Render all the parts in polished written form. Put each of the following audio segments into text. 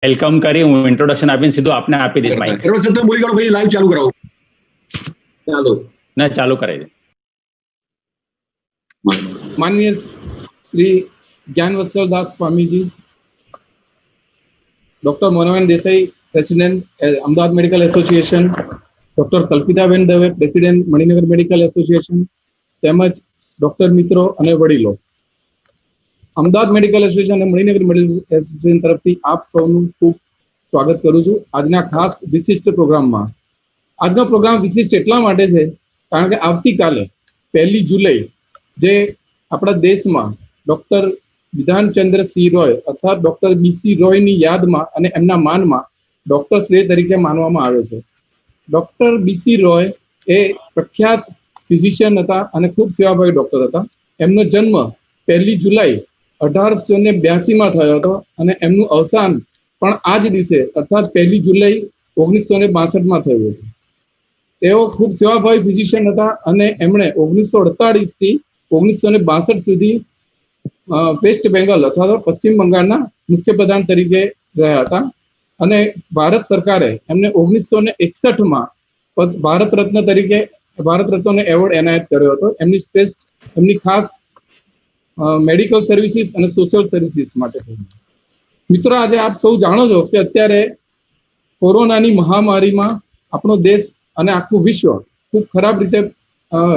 Welcome કરી હું introduction આપીને સીધું આપને આપી દઈશ માઈક. બોલી ગયો ભાઈ, લાઈવ ચાલુ કરાવો. ચાલો ના ચાલુ કરાવી દે. माननीय Shri Gyanvatsal Das Swami ji, doctor Monaben Desai, president Amdavad medical association, doctor Kalpitaben Dave, president Maninagar medical association, તેમજ ડોક્ટર મિત્રો અને વડીલો, અમદાવાદ મેડિકલ એસોસિએશન અને મણિનગર મેડિકલ એસોસિએશન તરફથી આપ સૌનું ખૂબ સ્વાગત કરું છું આજના ખાસ વિશિષ્ટ પ્રોગ્રામમાં. આજનો પ્રોગ્રામ વિશિષ્ટ એટલા માટે છે કારણ કે આવતીકાલે 1 જુલાઈ જે આપણા દેશમાં ડોક્ટર વિધાનચંદ્ર સિંહ રોય અર્થાત ડોક્ટર બીસી રોયની યાદમાં અને એમના માનમાં ડોક્ટર શ્રેય તરીકે માનવામાં આવે છે. ડોક્ટર બીસી રોય એ પ્રખ્યાત ફિઝિશિયન હતા અને ખૂબ સેવાભાવી ડોક્ટર હતા. એમનો જન્મ 1 જુલાઈ 1882માં થયો હતો અને એમનું અવસાન પણ આ જ દિવસે અર્થાત 1 જુલાઈ 1962માં થયું હતું. તેઓ ખૂબ સેવાભાવી ફિઝિશિયન હતા અને એમણે 1948 થી 1962 સુધી વેસ્ટ બેંગલ અથવા તો પશ્ચિમ બંગાળના મુખ્યપ્રધાન તરીકે રહ્યા હતા અને ભારત સરકારે એમને 1961માં ભારત રત્ન તરીકે ભારત રત્નનો એવોર્ડ એનાયત કર્યો હતો એમની ખાસ મેડિકલ સર્વિસીસ અને સોશિયલ સર્વિસીસ માટે. મિત્રો, આજે આપ સૌ જાણો છો કે અત્યારે કોરોનાની મહામારીમાં આપણો દેશ અને આખું વિશ્વ ખૂબ ખરાબ રીતે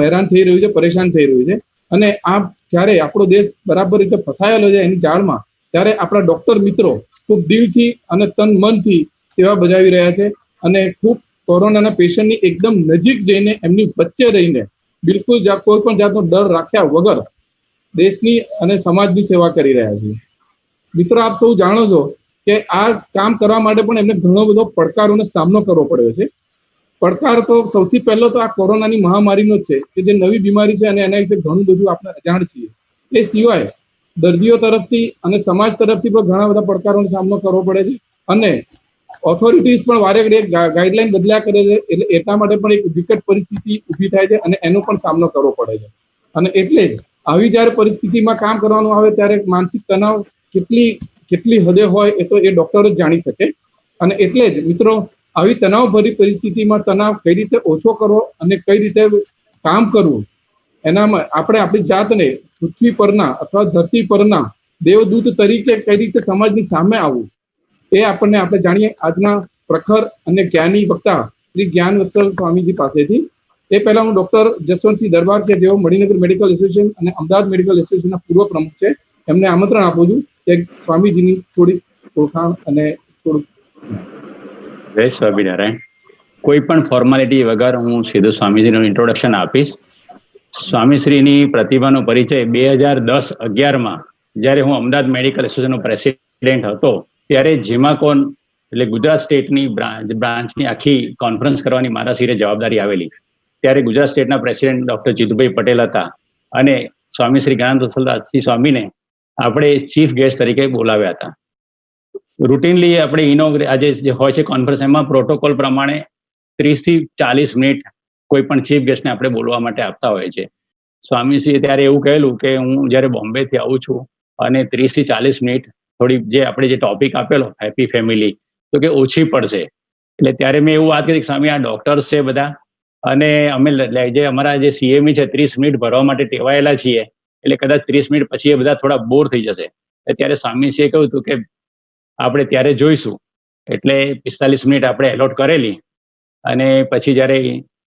હેરાન થઈ રહ્યું છે, પરેશાન થઈ રહ્યું છે અને આ જ્યારે આપણો દેશ બરાબર રીતે ફસાયેલો છે એની જાળમાં, ત્યારે આપણા ડોક્ટર મિત્રો ખૂબ દિલથી અને તન મનથી સેવા બજાવી રહ્યા છે અને ખૂબ કોરોનાના પેશન્ટની એકદમ નજીક જઈને એમની વચ્ચે રહીને બિલકુલ કોઈ પણ જાતનો ડર રાખ્યા વગર દેશની અને સમાજની સેવા કરી રહ્યા છે. મિત્રો, આપ સૌ જાણો છો કે આ કામ કરવા માટે પણ એમને ઘણો બધો પડકારોનો સામનો કરવો પડ્યો છે. પડકાર તો સૌથી પહેલો તો આ કોરોનાની મહામારીનો જ છે કે જે નવી બીમારી છે અને એના વિશે ઘણું બધું આપણે અજાણ છીએ. એ સિવાય દર્દીઓ તરફથી અને સમાજ તરફથી પણ ઘણા બધા પડકારોનો સામનો કરવો પડે છે અને ઓથોરિટીઝ પણ વારે ઘડીએ ગાઈડલાઈન બદલ્યા કરે છે. એટલે એટલા માટે પણ એક વિકટ પરિસ્થિતિ ઊભી થાય છે અને એનો પણ સામનો કરવો પડે છે. અને એટલે જ આવી જ્યારે પરિસ્થિતિમાં કામ કરવાનું આવે ત્યારે માનસિક તણાવ કેટલી હદે હોય એ તો એ ડોક્ટર જ જાણી શકે. અને એટલે જ મિત્રો, આવી તણાવભરી પરિસ્થિતિમાં તણાવ કઈ રીતે ઓછો કરવો અને કઈ રીતે કામ કરવું, એનામાં આપણે આપણી જાતને પૃથ્વી પરના અથવા ધરતી પરના દેવદૂત તરીકે કઈ રીતે સમાજની સામે આવવું એ આપણે જાણીએ આજના પ્રખર અને જ્ઞાની વક્તા શ્રી જ્ઞાનવત્સલ સ્વામીજી પાસેથી. એ પહેલા હું ડોક્ટર જસવંતસિંહ દરબાર કે જેઓ મણિનગર મેડિકલ એસોસિએશન અને અમદાવાદ મેડિકલ એસોસિએશનના પૂર્વ પ્રમુખ છે, એમને આમંત્રણ આપું છું કે સ્વામીજીની થોડી ઓળખાણ અને થોડુંક. જય સ્વામિનારાયણ. કોઈ પણ ફોર્માલિટી વગર હું સીધું સ્વામીજીનું ઇન્ટ્રોડક્શન આપીશ. સ્વામીશ્રીની પ્રતિભાનો પરિચય 2010-11માં જ્યારે હું અમદાવાદ મેડિકલ એસોસિએશનનો પ્રેસિડેન્ટ હતો ત્યારે જીમાકોન એટલે ગુજરાત સ્ટેટની બ્રાન્ચની આખી કોન્ફરન્સ કરવાની મારા સિરે જવાબદારી આવેલી. ત્યારે ગુજરાત સ્ટેટના પ્રેસિડેન્ટ ડૉક્ટર જીતુભાઈ પટેલ હતા અને સ્વામી શ્રી જ્ઞાનવત્સલદાસજી સ્વામીને આપણે ચીફ ગેસ્ટ તરીકે બોલાવ્યા હતા. રૂટીનલી આપણે આજે જે હોય છે કોન્ફરન્સ, એમાં પ્રોટોકોલ પ્રમાણે 30 થી 40 મિનિટ કોઈ પણ ચીફ ગેસ્ટને આપણે બોલવા માટે આપતા હોય છે. સ્વામીશ્રીએ ત્યારે એવું કહેલું કે હું જ્યારે બોમ્બેથી આવું છું અને 30 થી 40 મિનિટ થોડી જે આપણે જે ટોપિક આપેલો હેપી ફેમિલી તો કે ઓછી પડશે. એટલે ત્યારે મેં એવું વાત કરી કે સ્વામી આ ડોક્ટર્સ છે બધા અને અમે જે અમારા જે સીએમઈ છે 30 મિનિટ ભરવા માટે ટેવાયેલા છીએ, એટલે કદાચ 30 મિનિટ પછી એ બધા થોડા બોર થઈ જશે. ત્યારે સ્વામીશ્રીએ કહ્યું હતું કે આપણે ત્યારે જોઈશું. એટલે 45 મિનિટ આપણે એલોટ કરેલી અને પછી જ્યારે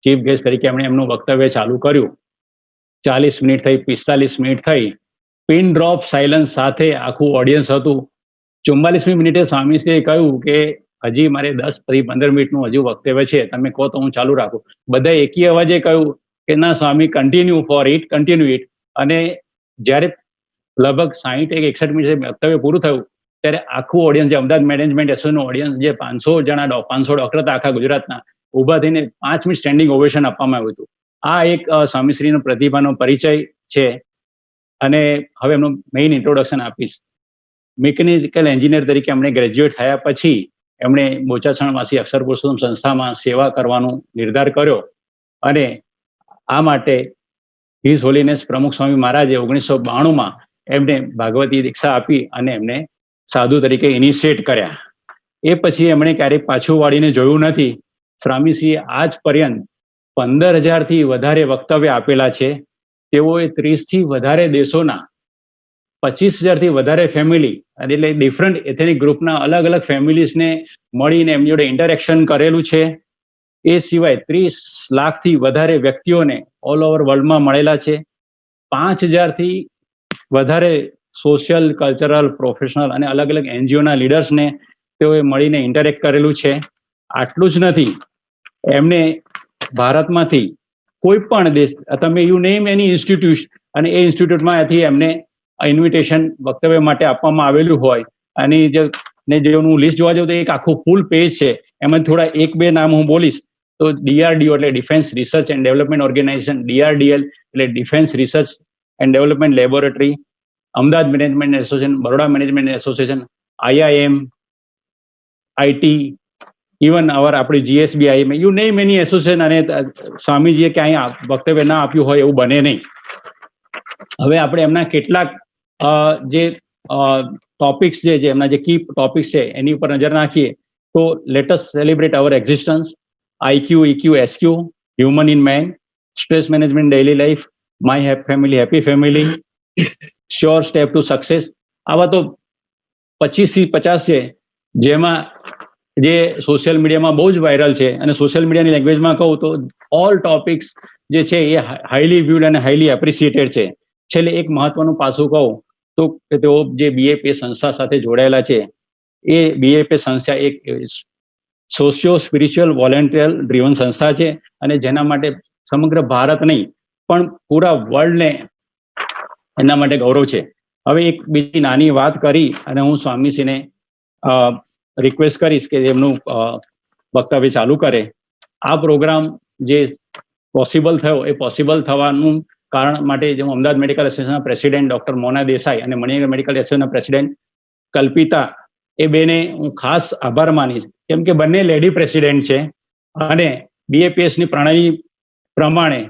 ચીફ ગેસ્ટ તરીકે એમણે એમનું વક્તવ્ય ચાલુ કર્યું, 40 મિનિટ થઈ, 45 મિનિટ થઈ, પિન ડ્રોપ સાયલન્સ સાથે આખું ઓડિયન્સ હતું. 44મી મિનિટે સ્વામીશ્રીએ કહ્યું કે હજી મારે 10-15 મિનિટનું હજુ વક્તવ્ય છે, તમે કહો તો હું ચાલુ રાખું. બધા એકી અવાજે કહ્યું કે ના સ્વામી, કન્ટિન્યુ ઇટ. અને જ્યારે લગભગ 60-61 મિનિટે વક્તવ્ય પૂરું થયું ત્યારે આખું ઓડિયન્સ, જે અમદાવાદ મેનેજમેન્ટ એસોસિએશનનું ઓડિયન્સ જે 500 ડોક્ટર હતા આખા ગુજરાતના, ઊભા થઈને 5 મિનિટ સ્ટેન્ડિંગ ઓવેશન આપવામાં આવ્યું હતું. આ એક સ્વામીશ્રીનો પ્રતિભાનો પરિચય છે. અને હવે એમનું મેઇન ઇન્ટ્રોડક્શન આપીશ. મિકેનિકલ એન્જિનિયર તરીકે એમણે ગ્રેજ્યુએટ થયા પછી એમણે બોચાસણવાસી અક્ષર પુરુષોત્તમ સંસ્થામાં સેવા કરવાનો નિર્ધાર કર્યો અને આ માટે હિઝ હોલીનેસ પ્રમુખ સ્વામી મહારાજે 1992માં એમને ભાગવતી દીક્ષા આપી અને એમને સાધુ તરીકે ઇનિશિએટ કર્યા. એ પછી એમણે ક્યારેય પાછું વાળીને જોયું નથી. સ્વામીશ્રીએ આજ પર્યંત 15,000થી વધારે વક્તવ્ય આપેલા છે. તેઓએ 30થી વધારે દેશોના 25,000થી વધારે ફેમિલી, એટલે ડિફરન્ટ એથેનિક ગ્રુપના અલગ અલગ ફેમિલીઝને મળીને એમની જોડે ઇન્ટરેક્શન કરેલું છે. એ સિવાય 30 લાખથી વધારે વ્યક્તિઓને ઓલ ઓવર વર્લ્ડમાં મળેલા છે. 5,000થી વધારે સોશિયલ, કલ્ચરલ, પ્રોફેશનલ અને અલગ અલગ એનજીઓના લીડર્સને તેઓએ મળીને ઇન્ટરેક્ટ કરેલું છે. આટલું જ નથી, એમને ભારતમાંથી કોઈ પણ દેશ, તમે યુ નેમ એની ઇન્સ્ટિટ્યુટ, અને એ ઇન્સ્ટિટ્યૂટમાંથી એમને ઇન્વિટેશન વક્તવ્ય માટે આપવામાં આવેલું હોય. અને જેનું લિસ્ટ જોવા જાઉં તો એક આખું ફૂલ પેજ છે. એમાં થોડા 1-2 નામ હું બોલીશ તો DRDO એટલે defence research and development organisation, DRDL એટલે defence research and development laboratory, Ahmedabad management association, Baroda management association, IIM, IT, even આપણી GSBI, you name any association. અને સ્વામીજીએ ક્યાંય વક્તવ્ય ના આપ્યું હોય એવું બને નહીં. હવે આપણે એમના કેટલાક જે ટોપિક્સ જે એમના જે કી ટોપિક્સ છે એની ઉપર નજર નાખીએ તો let us celebrate our existence, IQ, EQ, SQ, human in man, stress management, daily life, my family, happy family, sure step to success. આવા તો 25થી 50 છે, જેમાં જે સોશિયલ મીડિયામાં બહુ જ વાયરલ છે. અને સોશિયલ મીડિયાની લેંગ્વેજમાં કહું તો ઓલ ટોપિક્સ જે છે એ હાઈલી વ્યૂડ અને હાઈલી એપ્રિસિએટેડ છે. છેલ્લે એક મહત્વનું પાસું કહું તો તેઓ જે BAPS સંસ્થા સાથે જોડાયેલા છે, એ BAPS સંસ્થા એક સોશિયો સ્પિરિચ્યુઅલ વોલેન્ટિયર ડ્રીવન સંસ્થા છે. અને જેના માટે સમગ્ર ભારત નહીં પણ પૂરા વર્લ્ડને એના માટે ગૌરવ છે. હવે એક બીજી નાની વાત કરી અને હું સ્વામીશ્રીને રિક્વેસ્ટ કરીશ કે એમનું વક્તવ્ય ચાલુ કરે. આ પ્રોગ્રામ જે પોસિબલ થયો એ પોસિબલ થવાનું કારણ માટે હું અમદાવાદ મેડિકલ એસોસિએશનના પ્રેસિડેન્ટ ડૉક્ટર મોના દેસાઈ અને મણિનગર મેડિકલ એસોસિએશનના પ્રેસિડેન્ટ કલ્પિતા, એ બેને હું ખાસ આભાર માનીશ, કેમ કે બંને લેડી પ્રેસિડેન્ટ છે. અને BAPSની પ્રણાલી પ્રમાણે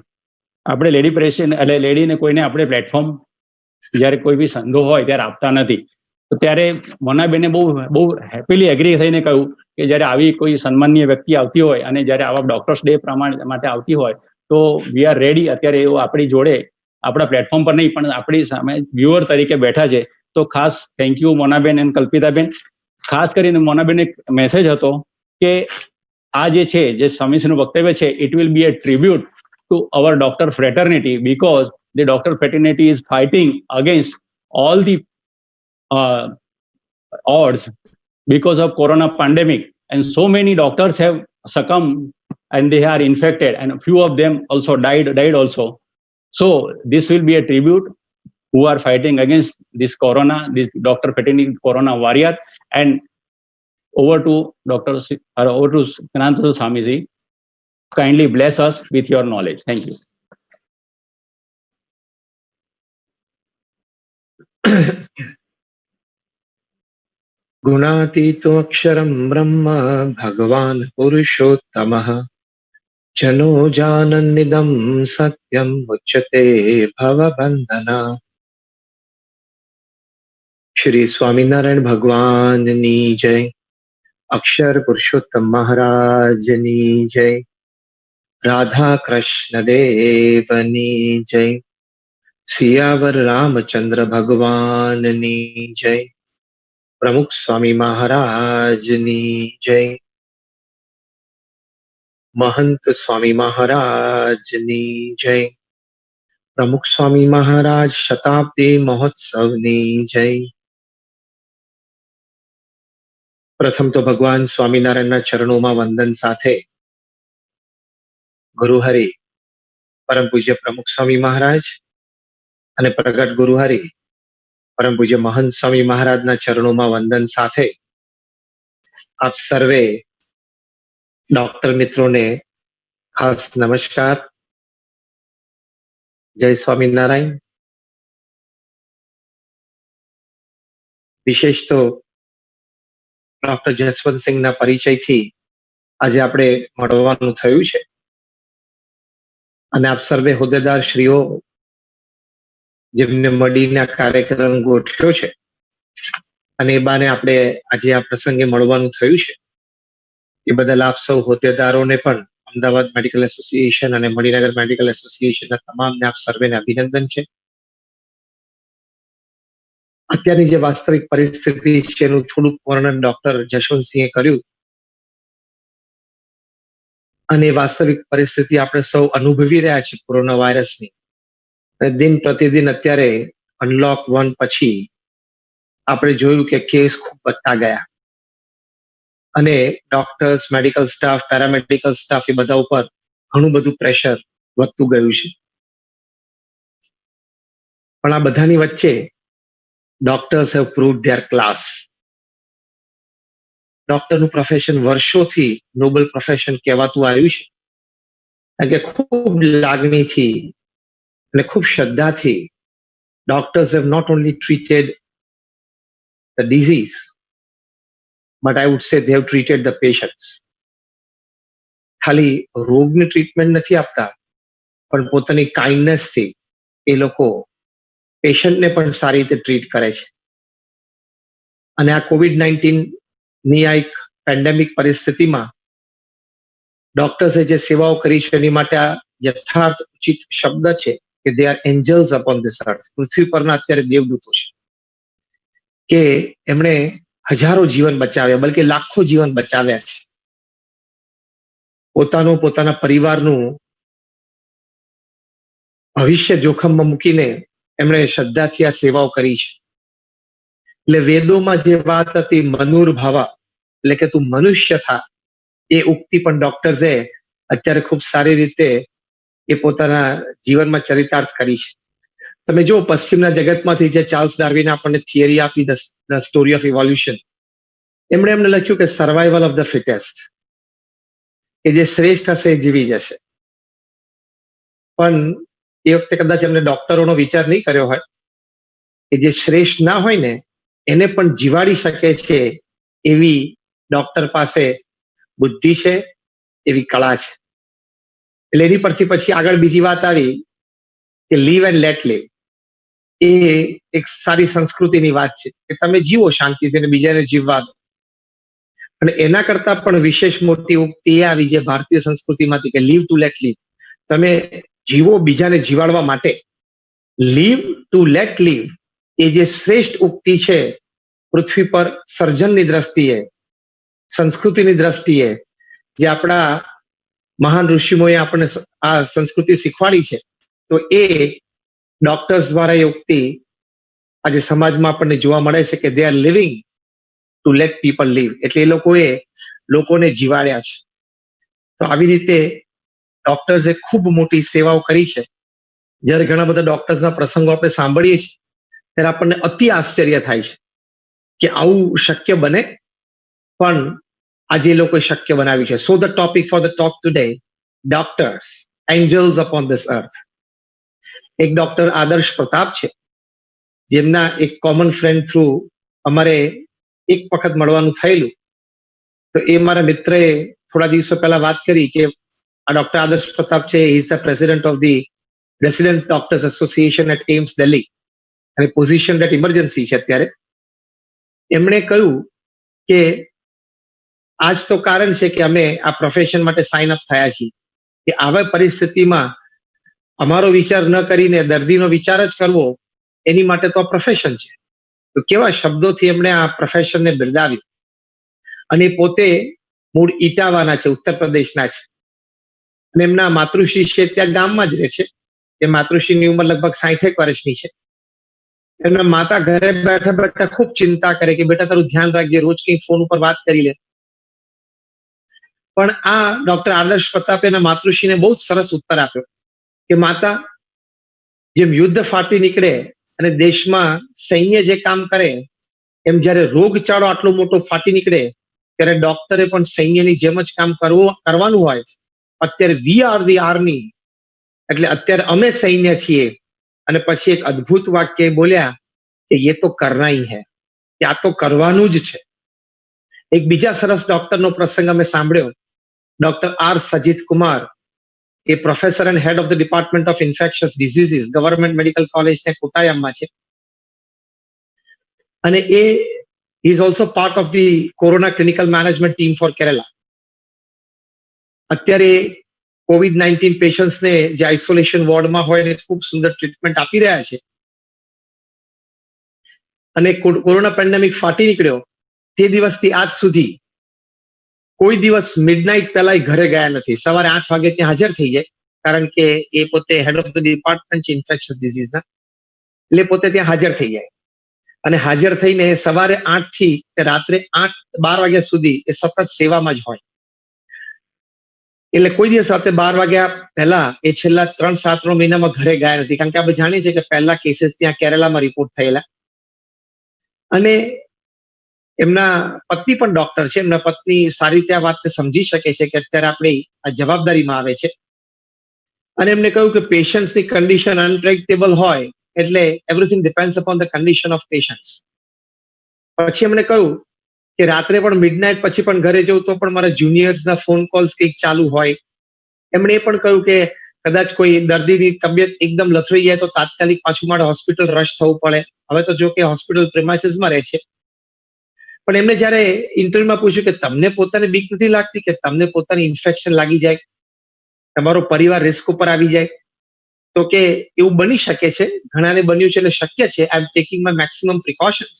આપણે લેડી પ્રેસિડેન્ટ એટલે લેડીને કોઈને આપણે પ્લેટફોર્મ જ્યારે કોઈ બી સંઘો હોય ત્યારે આપતા નથી. તો ત્યારે મોનાબેને બહુ હેપીલી એગ્રી થઈને કહ્યું કે જ્યારે આવી કોઈ સન્માનીય વ્યક્તિ આવતી હોય અને જ્યારે આવા ડોક્ટર્સ ડે પ્રમાણે માટે આવતી હોય તો વી આર રેડી. અત્યારે એઓ આપણી જોડે આપણા પ્લેટફોર્મ પર નહીં પણ આપણી સામે વ્યુઅર તરીકે બેઠા છે. તો ખાસ થેન્ક યુ મોનાબેન અને કલ્પિતાબેન. ખાસ કરીને મોનાબેન એક મેસેજ હતો કે આ જે છે જે સ્વામીશ્રીનું વક્તવ્ય છે, it will be a tribute to our doctor fraternity, because the doctor fraternity is fighting against all the odds because of corona pandemic, and so many doctors have succumbed and they are infected, and few of them also died also. So this will be a tribute who are fighting against this corona, this doctor fraternity corona warrior. And over to Kananta Swamiji, kindly bless us with your knowledge. Thank you. गुणातीतो अक्षरं ब्रह्म भगवान् पुरुषोत्तमः जनो जानन्निदं सत्यं मुच्यते भवबन्धना। श्री स्वामीनारायण भगवाननी जय, अक्षर पुरुषोत्तम महाराजनी जय, राधा कृष्ण देवनी जय, सियावर रामचंद्र भगवाननी जय, प्रमुख स्वामी महाराजनी जय, महंत स्वामी महाराजनी जय, प्रमुख स्वामी महाराज शताब्दी महोत्सवनी जय। प्रथम तो भगवान स्वामीनारायणना चरणों में वंदन साथे गुरुहरि परम पूज्य प्रमुख स्वामी महाराज અને પ્રગટ ગુરુહરિ પરમ પૂજ્ય મહંત સ્વામી મહારાજના ચરણોમાં વંદન સાથે આપ સર્વે ડોક્ટર મિત્રોને ખાસ નમસ્કાર. જય સ્વામિનારાયણ. વિશેષ તો ડોક્ટર જસવંતસિંહના પરિચયથી આજે આપણે મળવાનું થયું છે અને આપ સર્વે હોદ્દેદાર શ્રીઓ જેમને મળીને કાર્યક્રમ ગોઠવ્યો છે અને એ બાને આપણે આજે આ પ્રસંગે મળવાનું થયું છે. એ બદલ આપ સૌ હોદ્દેદારોને પણ અમદાવાદ મેડિકલ એસોસિએશન અને મણિનગર મેડિકલ એસોસિએશનના તમામને આપ સર્વેને અભિનંદન છે. અત્યારની જે વાસ્તવિક પરિસ્થિતિ છે એનું થોડુંક વર્ણન ડોક્ટર જશવંતસિંહે કર્યું, અને વાસ્તવિક પરિસ્થિતિ આપણે સૌ અનુભવી રહ્યા છીએ કોરોના વાયરસની. દિન પ્રતિદિન અત્યારે અનલોક 1 પછી આપણે જોયું કે કેસ ખૂબ વધતા ગયા અને doctors, medical staff, paramedical staff એ બધા ઉપર ઘણું બધું પ્રેશર વધતું ગયું છે. પણ આ બધાની વચ્ચે doctors have proved their class. ડોક્ટરનું પ્રોફેશન વર્ષોથી નોબલ પ્રોફેશન કહેવાતું આવ્યું છે, કારણ કે ખૂબ લાગણીથી અને ખૂબ શ્રદ્ધાથી doctors have not only treated the disease, but I would say they have treated the patients. ખાલી રોગની ટ્રીટમેન્ટ નથી આપતા, પણ પોતાની કાઇન્ડનેસથી એ લોકો પેશન્ટને પણ સારી રીતે ટ્રીટ કરે છે. અને આ COVID-19 ની આ એક પેન્ડેમિક પરિસ્થિતિમાં ડોક્ટર્સે જે સેવાઓ કરી છે એની માટે આ યથાર્થ ઉચિત શબ્દ છે કે they are angels upon this earth. પૃથ્વી પરના અત્યારે દેવદૂતો છે કે એમણે હજારો જીવન બચાવ્યા, બલકે લાખો જીવન બચાવ્યા છે. પોતાના પરિવારનું ભવિષ્ય જોખમમાં મૂકીને એમણે શ્રદ્ધાથી આ સેવાઓ કરી છે. એટલે વેદોમાં જે વાત હતી મનુર્ભવા, એટલે કે તું મનુષ્ય થા, એ ઉક્તિ પણ ડોક્ટર્સે અત્યારે ખૂબ સારી રીતે એ પોતાના જીવનમાં ચરિતાર્થ કરી છે. તમે જો પશ્ચિમના જગતમાંથી જે ચાર્લ્સ ડાર્વિને આપણને થિયરી આપી ધ સ્ટોરી ઓફ ઇવોલ્યુશન, એમણે લખ્યું કે સર્વાઈવલ ઓફ ધ ફિટેસ્ટ, કે જે શ્રેષ્ઠ હશે એ જીવી જશે. પણ એ વખતે કદાચ એમને ડોક્ટરોનો વિચાર નહીં કર્યો હોય કે જે શ્રેષ્ઠ ના હોય ને એને પણ જીવાડી શકે છે એવી ડોક્ટર પાસે બુદ્ધિ છે, એવી કળા છે. એટલે એની પરથી પછી આગળ બીજી વાત આવી કે લીવ એન્ડ લેટ લીવ. એ એક સારી સંસ્કૃતિની વાત છે કે તમે જીવો શાંતિથી અને બીજાને જીવવા દો. અને એના કરતા પણ વિશેષ મોટી ઉક્તિ એ આવી જે ભારતીય સંસ્કૃતિમાંથી કે લીવ ટુ લેટ લીવ. તમે જીવો બીજાને જીવાડવા માટે. લીવ ટુ લેટ લીવ એ જે શ્રેષ્ઠ ઉક્તિ છે પૃથ્વી પર સર્જનની દ્રષ્ટિએ, સંસ્કૃતિની દ્રષ્ટિએ, જે આપણા મહાન ઋષિઓએ આપણને આ સંસ્કૃતિ શીખવાડી છે, તો એ ડોક્ટર્સ દ્વારા એ ઉક્તિ આજે સમાજમાં આપણને જોવા મળે છે કે they are living to let people live. એટલે એ લોકોને જીવાડ્યા છે. તો આવી રીતે ડોક્ટર્સે ખૂબ મોટી સેવાઓ કરી છે. જ્યારે ઘણા બધા ડોક્ટર્સના પ્રસંગો આપણે સાંભળીએ છીએ ત્યારે આપણને અતિ આશ્ચર્ય થાય છે કે આવું શક્ય બને, પણ આજે એ લોકોએ શક્ય બનાવ્યું છે. So the topic for the talk today, doctors angels upon this earth. એક ડોક્ટર આદર્શ પ્રતાપ છે, જેમના એક કોમન ફ્રેન્ડ થ્રુ અમારે એક વખત મળવાનું થયેલું. તો એ મારા મિત્રએ થોડા દિવસો પહેલા વાત કરી કે આ ડોક્ટર આદર્શ પ્રતાપ છે, he is the president of the resident doctors association at AIIMS Delhi, અને પોઝિશન એટ ઇમરજન્સી છે અત્યારે. એમણે કહ્યું કે આજ તો કારણ છે કે અમે આ પ્રોફેશન માટે સાઇન અપ થયા છીએ કે આવા પરિસ્થિતિમાં અમારો વિચાર ન કરીને દર્દીનો વિચાર જ કરવો, એની માટે તો આ પ્રોફેશન છે. તો કેવા શબ્દોથી એમણે આ પ્રોફેશનને બિરદાવ્યું. અને પોતે મૂળ ઇટાવાના છે, ઉત્તર પ્રદેશના છે, અને એમના માતૃશ્રી છે ત્યાં ગામમાં જ રહે છે. એ માતૃશ્રીની ઉંમર લગભગ 60 વર્ષની છે. એમના માતા ઘરે બેઠા બેઠા ખૂબ ચિંતા કરે કે બેટા તારું ધ્યાન રાખજે, રોજ કંઈ ફોન ઉપર વાત કરી લે. પણ આ ડોક્ટર આદર્શ પ્રતાપે એના માતૃશ્રીને બહુ જ સરસ ઉત્તર આપ્યો કે માતા, જેમ યુદ્ધ ફાટી નીકળે અને દેશમાં સૈન્ય જે કામ કરે, એમ જ્યારે રોગચાળો આટલો મોટો ફાટી નીકળે ત્યારે ડોક્ટરે પણ સૈન્યની જેમ જ કામ કરવાનું હોય. અત્યારે વી આર ધી આર્મી, એટલે અત્યારે અમે સૈન્ય છીએ. અને પછી એક અદ્ભુત વાક્ય બોલ્યા કે યે તો કરના હી હૈ, કે આ તો કરવાનું જ છે. એક બીજા સરસ ડોક્ટરનો પ્રસંગ અમે સાંભળ્યો. Doctor R Sajith Kumar, a professor and head of the department of infectious diseases, government medical college ત્યાં કોટાયામમાં છે. અને એ He is also part of the Corona Clinical Management Team for Kerala. અત્યારે COVID-19 પેશન્ટ્સને જે આઇસોલેશન વોર્ડમાં હોય એને ખૂબ સુંદર ટ્રીટમેન્ટ આપી રહ્યા છે. અને કોરોના પેન્ડેમિક ફાટી નીકળ્યો તે દિવસથી આજ સુધી કોઈ દિવસ મિડનાઇટ પહેલા ઘરે ગયા નથી. સવારે 8 વાગે ત્યાં હાજર થઈ જાય, કારણ કે એ પોતે હેડ ઓફ ધ ડિપાર્ટમેન્ટ છે ઇન્ફેક્શિયસ ડિઝીઝના, એટલે પોતે ત્યાં હાજર થઈ જાય. અને હાજર થઈને સવારે 8 થી રાત્રે 12 વાગ્યા સુધી એ સતત સેવામાં જ હોય. એટલે કોઈ દિવસ રાત્રે 12 વાગ્યા પહેલા એ છેલ્લા 3 મહિનામાં ઘરે ગયા નથી, કારણ કે આપણે જાણીએ છીએ કે પહેલા કેસીસ ત્યાં કેરલામાં રિપોર્ટ થયેલા. અને એમના પત્ની પણ ડોક્ટર છે. એમના પત્ની સારી રીતે આ વાતને સમજી શકે છે કે અત્યારે આપણે આ જવાબદારીમાં આવે છે. અને એમને કહ્યું કે પેશન્ટ્સની કન્ડિશન અનપ્રેડિક્ટેબલ હોય એટલે everything depends upon the condition of patients. પછી એમણે કહ્યું કે રાત્રે પણ મિડનાઇટ પછી પણ ઘરે જવું તો પણ મારા જુનિયર્સના ફોન કોલ્સ કંઈક ચાલુ હોય. એમણે એ પણ કહ્યું કે કદાચ કોઈ દર્દીની તબિયત એકદમ લથડી જાય તો તાત્કાલિક પાછું મારે હોસ્પિટલ રશ થવું પડે. હવે તો જો કે હોસ્પિટલ પ્રેમાઇસીસમાં રહે છે, પણ એમને જયારે ઇન્ટરવ્યુમાં પૂછ્યું કે તમને પોતાને બીક નથી લાગતી કે તમને પોતાની ઇન્ફેક્શન લાગી જાય, તમારો પરિવાર રિસ્ક ઉપર આવી જાય? તો કે એવું બની શકે છે, ઘણાને બન્યું છે એટલે શક્ય છે. આઈ એમ ટેકિંગ માય મેક્સિમમ પ્રિકોશન્સ,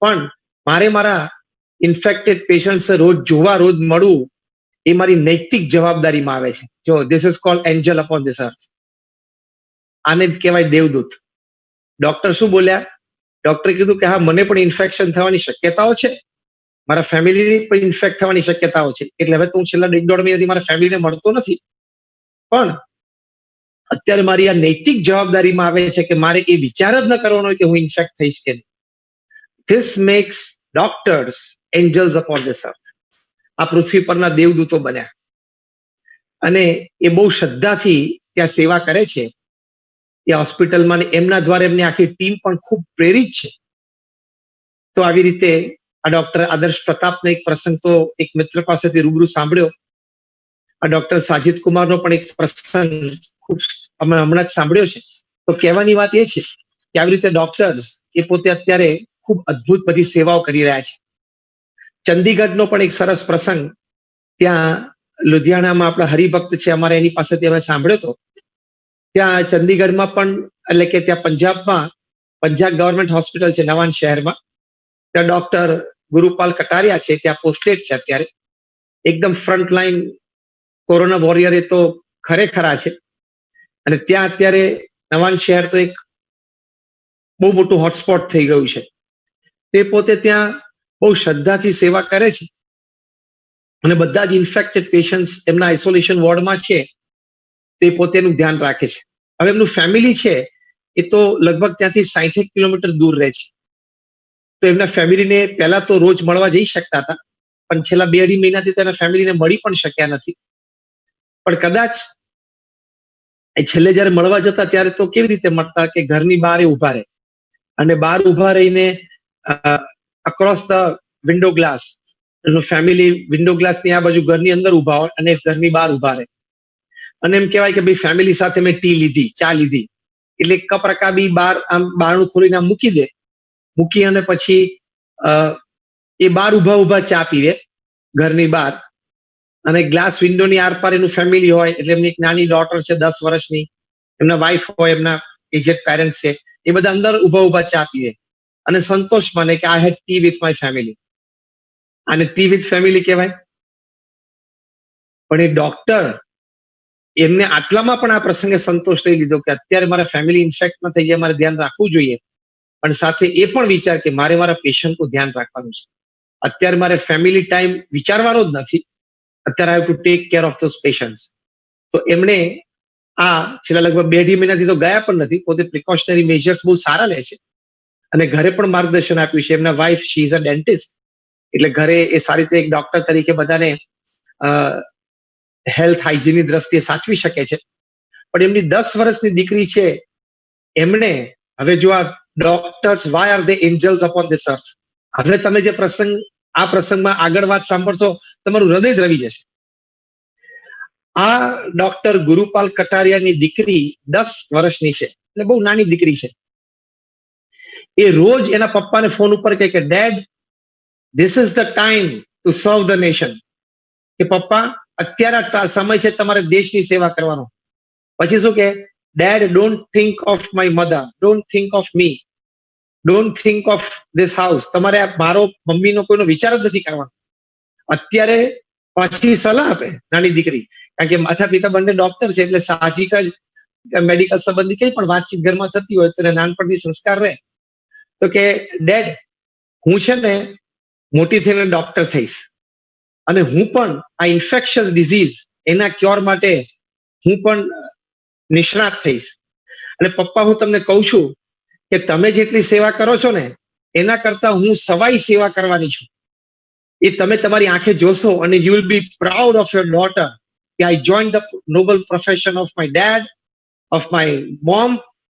પણ મારે મારા ઇન્ફેક્ટેડ પેશન્ટ્સ રોજ જોવા, રોજ મળવું એ મારી નૈતિક જવાબદારીમાં આવે છે. જો this is called Angel upon this અર્થ. આને જ કહેવાય દેવદૂત. ડોક્ટર શું બોલ્યા? ડોક્ટરે કીધું કે હા, મને પણ ઇન્ફેક્શન થવાની શક્યતાઓ છે, મારા ફેમિલીની પણ ઇન્ફેક્ટ થવાની શક્યતાઓ છે, એટલે હવે તો હું છેલ્લા 1.5 મહિનાથી મારા ફેમિલીને મળતો નથી. પણ અત્યારે મારી આ નૈતિક જવાબદારીમાં આવે છે કે મારે એ વિચાર જ ન કરવાનો હોય કે હું ઇન્ફેક્ટ થઈશ કે નહીં. This makes doctors angels upon this earth. આ પૃથ્વી પરના દેવદૂતો બન્યા. અને એ બહુ શ્રદ્ધાથી ત્યાં સેવા કરે છે એ હોસ્પિટલમાં. એમના દ્વારા એમની આખી ટીમ પણ ખૂબ પ્રેરિત છે. તો આવી રીતે આ ડોક્ટર આદર્શ પ્રતાપનો એક પ્રસંગ તો એક મિત્ર પાસેથી રૂબરૂ સાંભળ્યો. આ ડોક્ટર સાજિદ કુમારનો પણ એક પ્રસંગ ખૂબ અમે હમણાં જ સાંભળ્યો છે. તો કહેવાની વાત એ છે કે આવી રીતે ડોક્ટર્સ એ પોતે અત્યારે ખૂબ અદ્ભુત બધી સેવાઓ કરી રહ્યા છે. ચંદીગઢનો પણ એક સરસ પ્રસંગ ત્યાં લુધિયાણામાં આપણા હરિભક્ત છે અમારે, એની પાસેથી અમે સાંભળ્યો હતો. ત્યાં ચંદીગઢમાં પણ, એટલે કે ત્યાં પંજાબમાં પંજાબ ગવર્મેન્ટ હોસ્પિટલ છે નવાન શહેરમાં, ત્યાં ડોક્ટર ગુરુપાલ કટારિયા છે, ત્યાં પોસ્ટેડ છે અત્યારે. એકદમ ફ્રન્ટ લાઈન કોરોના વોરિયર એ તો ખરેખરા છે. અને ત્યાં અત્યારે નવાન શહેર તો એક બહુ મોટું હોટસ્પોટ થઈ ગયું છે. તે પોતે ત્યાં બહુ શ્રદ્ધાથી સેવા કરે છે. અને બધા જ ઇન્ફેક્ટેડ પેશન્ટ્સ એમના આઇસોલેશન વોર્ડમાં છે તે પોતેનું ધ્યાન રાખે છે. હવે એમનું ફેમિલી છે એ તો લગભગ ત્યાંથી 60 કિલોમીટર દૂર રહે છે. તો એમના ફેમિલીને પહેલા તો રોજ મળવા જઈ શકતા હતા, પણ છેલ્લા 2-2.5 મહિનાથી તો એના ફેમિલીને મળી પણ શક્યા નથી. પણ કદાચ એ છેલ્લે જયારે મળવા જતા ત્યારે તો કેવી રીતે મળતા કે ઘરની બહાર ઉભા રહે, અને બહાર ઉભા રહીને અક્રોસ ધ વિન્ડો ગ્લાસ, એનું ફેમિલી વિન્ડો ગ્લાસની આ બાજુ ઘરની અંદર ઉભા હોય અને ઘરની બહાર ઉભા રહે. અને એમ કહેવાય કે ભાઈ ફેમિલી સાથે મેં ટી લીધી, ચા લીધી, એટલે કપ રકાબી બહાર આમ બારણું ખોલીને આમ મૂકી દે, મૂકી અને પછી એ બહાર ઉભા ચા પીવે ઘરની બહાર. અને ગ્લાસ વિન્ડોની આરપાર એનું ફેમિલી હોય, એટલે એમની એક નાની ડોટર છે 10 વર્ષની, એમના વાઇફ હોય, એમના એજેડ પેરેન્ટ્સ છે, એ બધા અંદર ઉભા ચા પીવે અને સંતોષ માને કે આઈ હેડ ટી વિથ માય ફેમિલી. આને ટી વિથ ફેમિલી કહેવાય. પણ એ ડોક્ટર એમને આટલામાં પણ આ પ્રસંગે સંતોષ લઈ લીધો કે અત્યારે મારા ફેમિલી ઇન્ફેક્ટ ન થઈ જાય, મારે ધ્યાન રાખવું જોઈએ, પણ સાથે એ પણ વિચાર કે મારે મારા પેશન્ટનું ધ્યાન રાખવાનું છે. અત્યારે મારે ફેમિલી ટાઈમ વિચારવાનો જ નથી, અત્યારે I have to take care of those patients. તો એમણે આ છેલ્લા લગભગ 2-2.5 મહિનાથી તો ગયા પણ નથી, પોતે પ્રિકોશનરી મેજર્સ બહુ સારા લે છે અને ઘરે પણ માર્ગદર્શન આપ્યું છે. એમના wife she is a dentist, એટલે ઘરે એ સારી રીતે એક ડોક્ટર તરીકે બધાને હેલ્થ હાઇજીનની દ્રષ્ટિએ સાચવી શકે છે. પણ એમની 10 વર્ષની દીકરી છે, એમણે હવે જો આ doctors why are they angels upon this earth, હવે તમે જે આ પ્રસંગમાં આગળ વાત સાંભળશો તમારું હૃદય દ્રવી જશે. આ ડોક્ટર ગુરુપાલ કટારિયાની દીકરી 10 વર્ષની છે, એટલે બહુ નાની દીકરી છે. એ રોજ એના પપ્પાને ફોન ઉપર કહે કે dad this is the time to serve the nation. કે પપ્પા અત્યારે સમય છે તમારે દેશની સેવા કરવાનો. પછી શું કે, dad don't think of my mother, don't think of me, don't think of this house. તમારે મારો મમ્મીનો કોઈનો વિચાર જ નથી કરવાનો. અત્યારે પાછી સલાહ આપે નાની દીકરી, કારણ કે માતા પિતા બંને ડોક્ટર છે, એટલે સાહજિક જ મેડિકલ સંબંધી કઈ પણ વાતચીત ઘરમાં થતી હોય તો નાનપણથી સંસ્કાર રહે. તો કે ડેડ, હું છે ને મોટી થઈને ડોક્ટર થઈશ, અને હું પણ આ ઇન્ફેક્શિયસ ડિઝીઝ એના ક્યોર માટે હું પણ નિષ્ણાત થઈશ. અને પપ્પા, હું તમને કહું છું કે તમે જેટલી સેવા કરો છો ને એના કરતા હું સવાઈ સેવા કરવાની છું. એ તમે તમારી આંખે જોશો અને you will be proud of your daughter કે I join the noble profession of my dad, of my mom,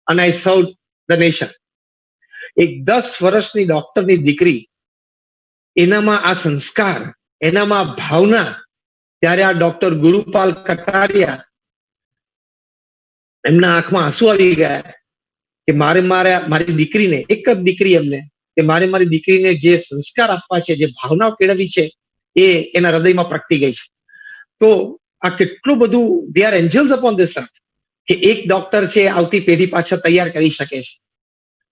અને આઈ સર્વ ધ નેશન. એક 10 વર્ષની ડોક્ટરની દીકરી, એનામાં આ સંસ્કાર, એનામાં ભાવના, ત્યારે આ ડોક્ટર ગુરુપાલ કટારિયા, એમના આંખમાં આંસુ આવી ગયા કે મારી દીકરીને, એક જ દીકરી એમને, કે મારી દીકરીને જે સંસ્કાર આપવા છે, જે ભાવનાઓ કેળવવી છે, એ એના હૃદયમાં પ્રગટી ગઈ છે. તો આ કેટલું બધું, દે આર એન્જલ્સ અપોન ધીસ અર્થ, કે એક ડોક્ટર છે આવતી પેઢી પાછળ તૈયાર કરી શકે છે.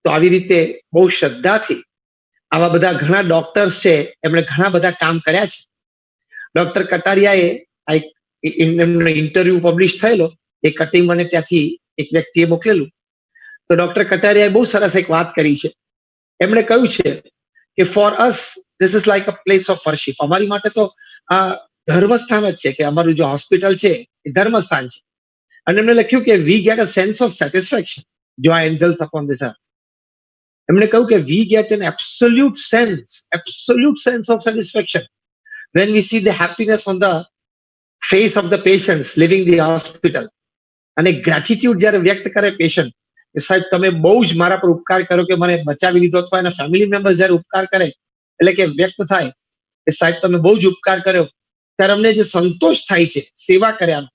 તો આવી રીતે બહુ શ્રદ્ધાથી આવા બધા ઘણા ડોક્ટર્સ છે, એમણે ઘણા બધા કામ કર્યા છે. ડોક્ટર કટારિયાએ એમનો ઇન્ટરવ્યુ પબ્લિશ થયેલો, એ કટિંગ મને ત્યાંથી એક વ્યક્તિએ મોકલેલું. તો ડોક્ટર કટારિયાએ બહુ સરસ એક વાત કરી છે. એમણે કહ્યું છે કે for us this is like a place of worship. અમારી માટે તો આ ધર્મસ્થાન જ છે, કે અમારું જે હોસ્પિટલ છે એ ધર્મસ્થાન છે. અને એમણે લખ્યું કે we get a sense of satisfaction જો આ એન્જલ્સ અપોન ધીસ અર્થ. એમણે કહ્યું કે we get an absolute sense of satisfaction when we see the happiness on the face of the patients living the hospital. અને gratitude જ્યારે વ્યક્ત કરે patient કે સાહેબ તમે બહુ જ મારા પર ઉપકાર કર્યો કે મને બચાવી લીધો, અથવા એના ફેમિલી મેમ્બર્સ જ્યારે ઉપકાર કરે, એટલે કે વ્યક્ત થાય કે સાહેબ તમે બહુ જ ઉપકાર કર્યો, ત્યારે અમને જે સંતોષ થાય છે સેવા કર્યાનો,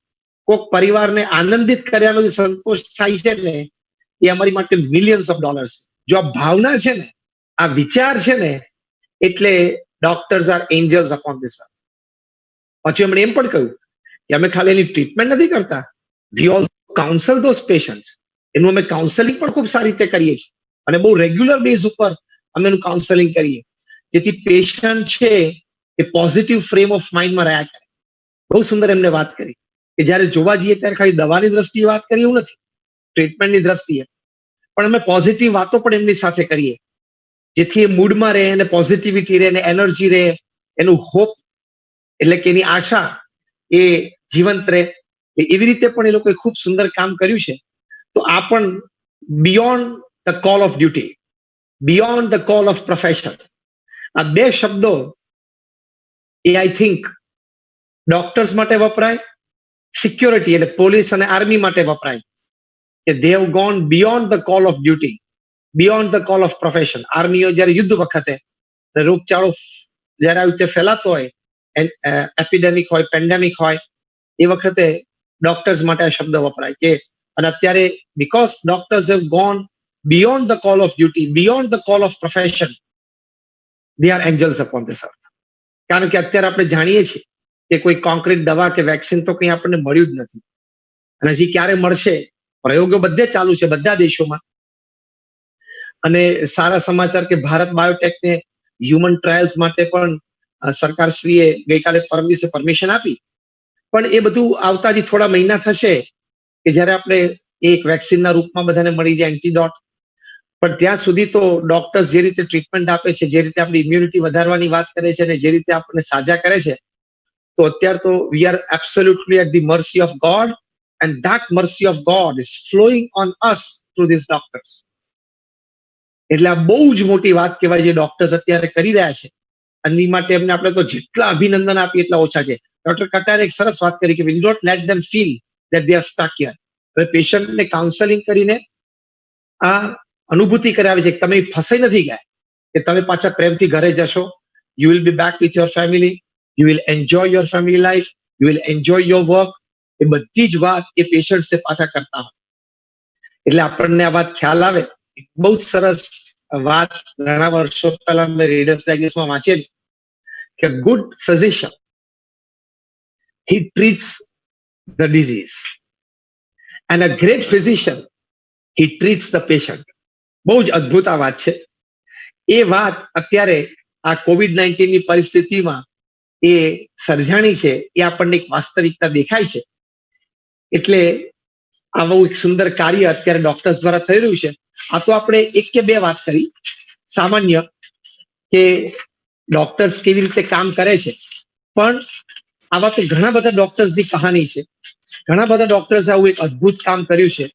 કોઈક પરિવારને આનંદિત કર્યાનો જે સંતોષ થાય છે ને, એ અમારી માટે મિલિયન્સ ઓફ ડોલર્સ. જો આ ભાવના છે ને, આ વિચાર છે ને, એટલે doctors are angels upon this earth. પછી એમણે એમ પણ કહ્યું કે અમે ખાલી એની ટ્રીટમેન્ટ નથી કરતા, we also counsel those patients. એનું અમે કાઉન્સેલિંગ પણ ખૂબ સારી રીતે કરીએ છીએ, અને બહુ રેગ્યુલર બેઝ ઉપર અમે એનું કાઉન્સેલિંગ કરીએ, જેથી પેશન્ટ છે એ પોઝિટિવ ફ્રેમ ઓફ માઇન્ડમાં રહ્યા કરે. બહુ સુંદર એમને વાત કરી કે જ્યારે જોવા જઈએ ત્યારે ખાલી દવાની દ્રષ્ટિએ વાત કરી એવું નથી, ટ્રીટમેન્ટની દ્રષ્ટિએ પણ અમે પોઝિટિવ વાતો પણ એમની સાથે કરીએ, જેથી એ મૂડમાં રહે, અને પોઝિટિવિટી રહે, અને એનર્જી રહે, એનું હોપ એટલે કે એની આશા એ જીવંત રહે. એવી રીતે પણ એ લોકોએ ખૂબ સુંદર કામ કર્યું છે. તો આ પણ beyond the call of duty, beyond the call of profession, આ બે શબ્દો એ આઈ થિંક ડોક્ટર્સ માટે વપરાય, સિક્યોરિટી એટલે પોલીસ અને આર્મી માટે વપરાય, કે they have gone beyond the call of duty, beyond the call of profession. આર્મીઓ જ્યારે યુદ્ધ વખતે રોગચાળો જ્યારે આવી રીતે ફેલાતો હોય, એપિડેમિક હોય, પેન્ડેમિક હોય, એ વખતે ડોક્ટર્સ માટે આ શબ્દ વપરાય. કે અને અત્યારે because doctors have gone beyond the call of duty, beyond the call of profession, they are angels upon this earth. કારણ કે અત્યારે આપણે જાણીએ છીએ કે કોઈ કોન્ક્રીટ દવા કે વેક્સિન તો કંઈ આપણને મળ્યું જ નથી, અને હજી ક્યારે મળશે. પ્રયોગો બધે ચાલુ છે, બધા દેશોમાં. અને સારા સમાચાર કે ભારત બાયોટેકને હ્યુમન ટ્રાયલ્સ માટે પણ સરકારશ્રીએ ગઈકાલે પરમ દિવસે પરમિશન આપી. પણ એ બધું આવતા જ થોડા મહિના થશે કે જ્યારે આપણે એક વેક્સિનના રૂપમાં બધાને મળી જાય એન્ટીડોટ. પણ ત્યાં સુધી તો ડોક્ટર્સ જે રીતે ટ્રીટમેન્ટ આપે છે, જે રીતે આપણી ઇમ્યુનિટી વધારવાની વાત કરે છે, અને જે રીતે આપણને સાજા કરે છે, તો અત્યારે તો we are absolutely at the mercy of God, and that mercy of God is flowing on us through this doctors. એટલે આ બહુ જ મોટી વાત કહેવાય જે ડોક્ટર્સ અત્યારે કરી રહ્યા છે, અને એ માટે એમને આપણે તો જેટલા અભિનંદન આપીએ એટલા ઓછા છે. ડોક્ટર કટારે એક સરસ વાત કરી કે we don't late them feel that they are stuck here. હવે પેશન્ટને કાઉન્સેલિંગ કરીને આ અનુભૂતિ કરાવે છે કે તમે ફસાઈ નથી ગયા, કે તમે પાછા પ્રેમથી ઘરે જશો, you will be back with your family, you will enjoy your family life, you will enjoy your work. એ બધી જ વાત એ પેશન્ટ પાછા કરતા હોય, એટલે આપણને આ વાત ખ્યાલ આવે. બહુ સરસ વાત ઘણા વર્ષો પહેલા મેં રીડર્સ ડાયજેસ્ટમાં વાંચેલી કે good physician he treats the disease and a great physician he treats the patient. બહુ જ અદ્ભુત આ વાત છે. એ વાત અત્યારે આ COVID-19 ની પરિસ્થિતિમાં એ સર્જાણી છે, એ આપણને એક વાસ્તવિકતા દેખાય છે. એટલે આવું એક સુંદર કાર્ય અત્યારે ડોક્ટર્સ દ્વારા થઈ રહ્યું છે. આ તો આપણે એક કે બે વાત કરી સામાન્ય કે ડોક્ટર્સ કેવી રીતે કામ કરે છે, પણ આવા તો ઘણા બધા ડોક્ટર્સની કહાની છે. ઘણા બધા ડોક્ટર્સ આવું એક અદ્ભુત કામ કર્યું છે.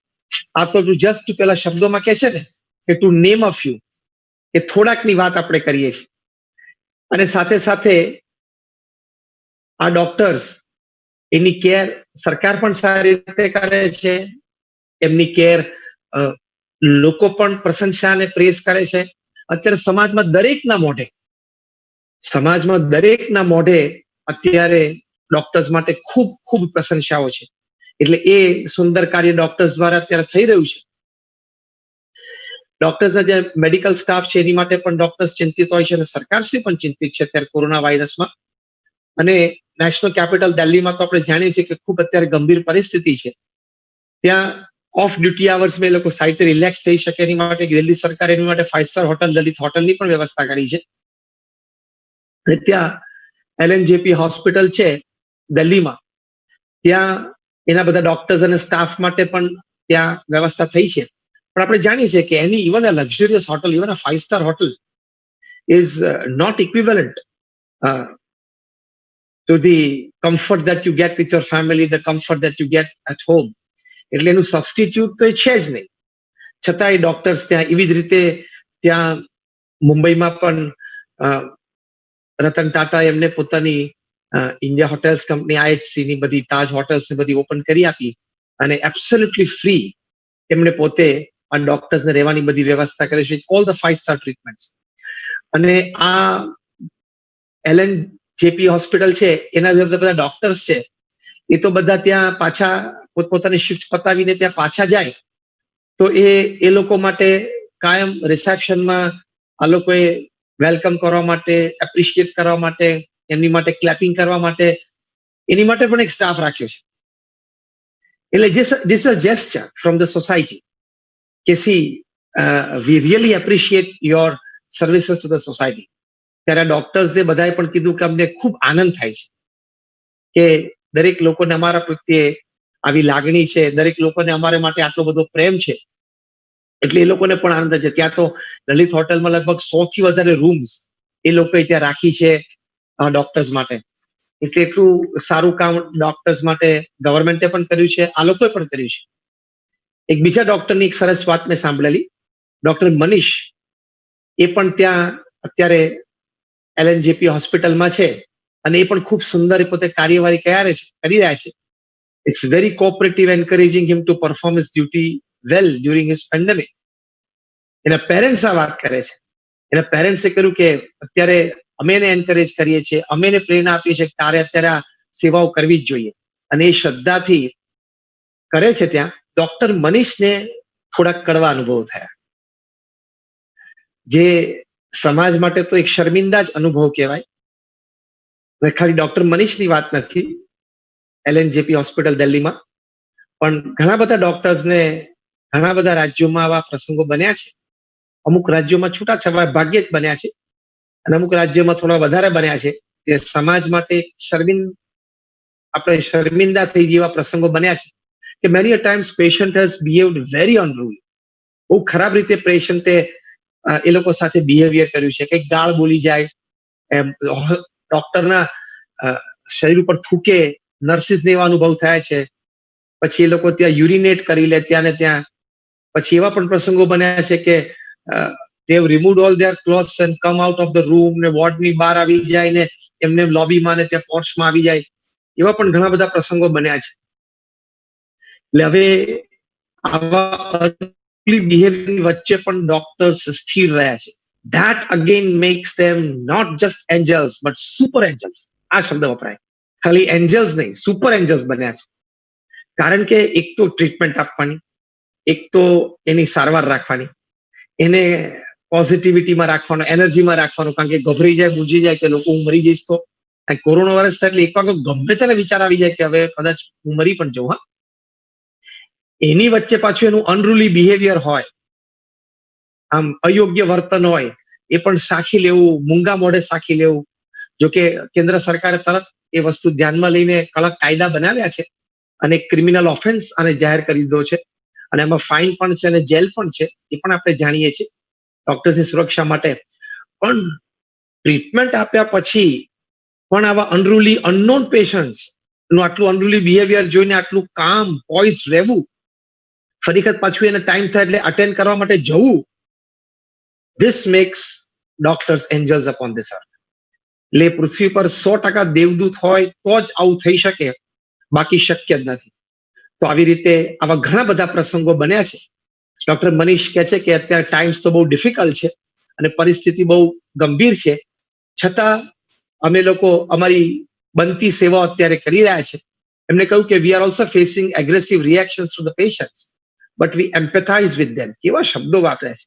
આ તો જસ્ટ પેલા શબ્દોમાં કે છે ને કે ટુ નેમ અ ફ્યુ, કે થોડાકની વાત આપણે કરીએ છીએ. અને સાથે સાથે આ ડોક્ટર્સ એની કેર સરકાર પણ સારી રીતે કરે છે, એમની કેર લોકો પણ પ્રશંસા અને પ્રેઝ કરે છે. અત્યારે સમાજમાં દરેકના મોઢે અત્યારે ડોક્ટર્સ માટે ખૂબ ખૂબ પ્રશંસાઓ છે. એટલે એ સુંદર કાર્ય ડોક્ટર્સ દ્વારા અત્યારે થઈ રહ્યું છે. ડોક્ટર્સના જે મેડિકલ સ્ટાફ છે એની માટે પણ ડોક્ટર્સ ચિંતિત હોય છે અને સરકારશ્રી પણ ચિંતિત છે અત્યારે કોરોના વાયરસમાં. અને નેશનલ કેપિટલ દિલ્હીમાં તો આપણે જાણીએ છીએ કે ખૂબ અત્યારે ગંભીર પરિસ્થિતિ છે. ત્યાં ઓફ ડ્યુટી આવર્સમાં એ લોકો સાઈટે રિલેક્સ થઈ શકે એની માટે દિલ્હી સરકારે એની માટે 5 સ્ટાર હોટલ, લલિત હોટલની પણ વ્યવસ્થા કરી છે. અને ત્યાં LNJP હોસ્પિટલ છે દિલ્હીમાં, ત્યાં એના બધા ડોક્ટર્સ અને સ્ટાફ માટે પણ ત્યાં વ્યવસ્થા થઈ છે. પણ આપણે જાણીએ છીએ કે એની even a luxurious hotel, even a 5 star hotel is not equivalent to the comfort that you get with your family, the comfort that you get at home. એટલે એનું સબસ્ટિટ્યુટ તો છે જ નહીં. છતાંય ડોક્ટર્સ ત્યાં એવી જ રીતે, ત્યાં મુંબઈમાં પણ રતન ટાટા એમને પોતાની ઇન્ડિયા હોટેલ્સ કંપની IHC ની બધી તાજ હોટેલ્સ ને બધી ઓપન કરી આપી અને એબ્સોલ્યુટલી ફ્રી એમને પોતે આ ડોક્ટર્સને રહેવાની બધી વ્યવસ્થા કરે છે, ઓલ ધ 5 સ્ટાર ટ્રીટમેન્ટ્સ. અને આ LNJP હોસ્પિટલ છે એના જે બધા ડોક્ટર્સ છે એ તો બધા ત્યાં પાછા પોતપોતાની શિફ્ટ પતાવીને ત્યાં પાછા જાય તો એ લોકો માટે કાયમ રિસેપ્શનમાં આ લોકોએ વેલકમ કરવા માટે, એપ્રિશિએટ કરવા માટે, એમની માટે ક્લેપિંગ કરવા માટે, એની માટે પણ એક સ્ટાફ રાખ્યો છે. એટલે this a gesture from the society કે see we really appreciate your services to the society. ત્યારે ડોક્ટર્સને બધાએ પણ કીધું કે અમને ખૂબ આનંદ થાય છે કે દરેક લોકોને અમારા પ્રત્યે આવી લાગણી છે, દરેક લોકોને અમારા માટે આટલો બધો પ્રેમ છે. એટલે એ લોકોને પણ આનંદ છે. ત્યાં તો લલિત હોટલમાં લગભગ 100 થી વધારે રૂમ્સ એ લોકોએ ત્યાં રાખી છે ડોક્ટર્સ માટે. એટલે એટલું સારું કામ ડોક્ટર્સ માટે ગવર્મેન્ટે પણ કર્યું છે, આ લોકોએ પણ કર્યું છે. એક બીજા ડોક્ટરની એક સરસ વાત મેં સાંભળેલી, ડોક્ટર મનીષ, એ પણ ત્યાં અત્યારે LNJP હોસ્પિટલમાં છે અને એ પણ ખૂબ સુંદર પોતે કાર્યવાહી કરી રહ્યા છે. It's very cooperative, encouraging him to perform his duty well during his pandemic. એના પેરેન્ટ્સ આ વાત કરે છે. એના પેરેન્ટ્સે કહ્યું કે અત્યારે અમે એને એન્કરેજ કરીએ છીએ, અમે એને પ્રેરણા આપીએ છીએ કે તારે અત્યારે આ સેવાઓ કરવી જ જોઈએ. અને એ શ્રદ્ધાથી કરે છે. ત્યાં ડોક્ટર મનીષને થોડાક કડવા અનુભવ થયા, જે સમાજ માટે તો એક શર્મિંદા જ અનુભવ કહેવાય. ખાલી ડોક્ટર મનીષની વાત નથી LNJP હોસ્પિટલ દિલ્હીમાં, પણ ઘણા બધા ડોક્ટર્સને ઘણા બધા રાજ્યોમાં આવા પ્રસંગો બન્યા છે. અમુક રાજ્યોમાં છૂટાછવાયા ભાગ્યે જ બન્યા છે અને અમુક રાજ્યોમાં થોડા વધારે બન્યા છે. એ સમાજ માટે આપણે શર્મિંદા થઈ જેવા પ્રસંગો બન્યા છે કે many a times patient has behaved very unruly. બહુ ખરાબ રીતે પેશન્ટે એ લોકો સાથે બિહેવિયર કર્યું છે. કંઈક ગાળ બોલી જાય, ડોક્ટરના શરીર ઉપર થૂકે, નર્સિસને એવા અનુભવ થાય છે. પછી એ લોકો ત્યાં યુરિનેટ કરી લે ત્યાં ને ત્યાં. પછી એવા પણ પ્રસંગો બન્યા છે કે they have removed all their clothes and come out of the room ને વોર્ડની બહાર આવી જાય ને એમને લોબીમાં ને ત્યાં પોર્ચમાં આવી જાય. એવા પણ ઘણા બધા પ્રસંગો બન્યા છે. એટલે હવે આવા બિહેવિયરની વચ્ચે પણ ડોક્ટર્સ સ્થિર રહ્યા છે. That again makes them not just angels but super angels. આ શબ્દ વપરાય. ખાલી એન્જલ્સ નહીં, સુપર એન્જલ્સ બન્યા છે. કારણ કે એક તો ટ્રીટમેન્ટ આપવાની, એક તો એની સારવાર રાખવાની, એને પોઝિટિવિટીમાં રાખવાનો, એનર્જીમાં રાખવાનો, કારણ કે ગભરાઈ જાય, મૂંઝી જાય કે લોકો હું મરી જઈશ તો. કોરોના વાયરસ થાય એટલે એકવાર તો ગમે તેને વિચાર આવી જાય કે હવે કદાચ હું મરી પણ જઉં. હા, એની વચ્ચે પાછું એનું અનરૂલી બિહેવિયર હોય, આમ અયોગ્ય વર્તન હોય, એ પણ સાખી લેવું, મૂંગા મોઢે સાખી લેવું. જોકે કેન્દ્ર સરકારે તરત એ વસ્તુ ધ્યાનમાં લઈને કડક કાયદા બનાવ્યા છે અને ક્રિમિનલ ઓફેન્સ આને જાહેર કરી દીધો છે અને એમાં ફાઇન પણ છે અને જેલ પણ છે, એ પણ આપણે જાણીએ છીએ ડોક્ટર્સની સુરક્ષા માટે. પણ ટ્રીટમેન્ટ આપ્યા પછી પણ આવા અનરૂલી અનનોન પેશન્ટ્સ નું આટલું અનરૂલી બિહેવિયર જોઈને આટલું કામ પોઇઝ રહેવું, ફરી વખત પાછું એને ટાઈમ થાય એટલે અટેન્ડ કરવા માટે જવું, this makes doctors angels upon this earth. એટલે પૃથ્વી પર 100% દેવદૂત હોય તો જ આવું થઈ શકે, બાકી શક્ય જ નથી. તો આવી રીતે આવા ઘણા બધા પ્રસંગો બન્યા છે. ડોક્ટર મનીષ કહે છે કે અત્યારે ટાઈમ્સ તો બહુ ડિફિકલ્ટ છે અને પરિસ્થિતિ બહુ ગંભીર છે, છતાં અમે લોકો અમારી બનતી સેવાઓ અત્યારે કરી રહ્યા છે. એમને કહ્યું કે we are also facing aggressive reactions to the patients but we empathise with them. કેવા શબ્દો વાપરે છે!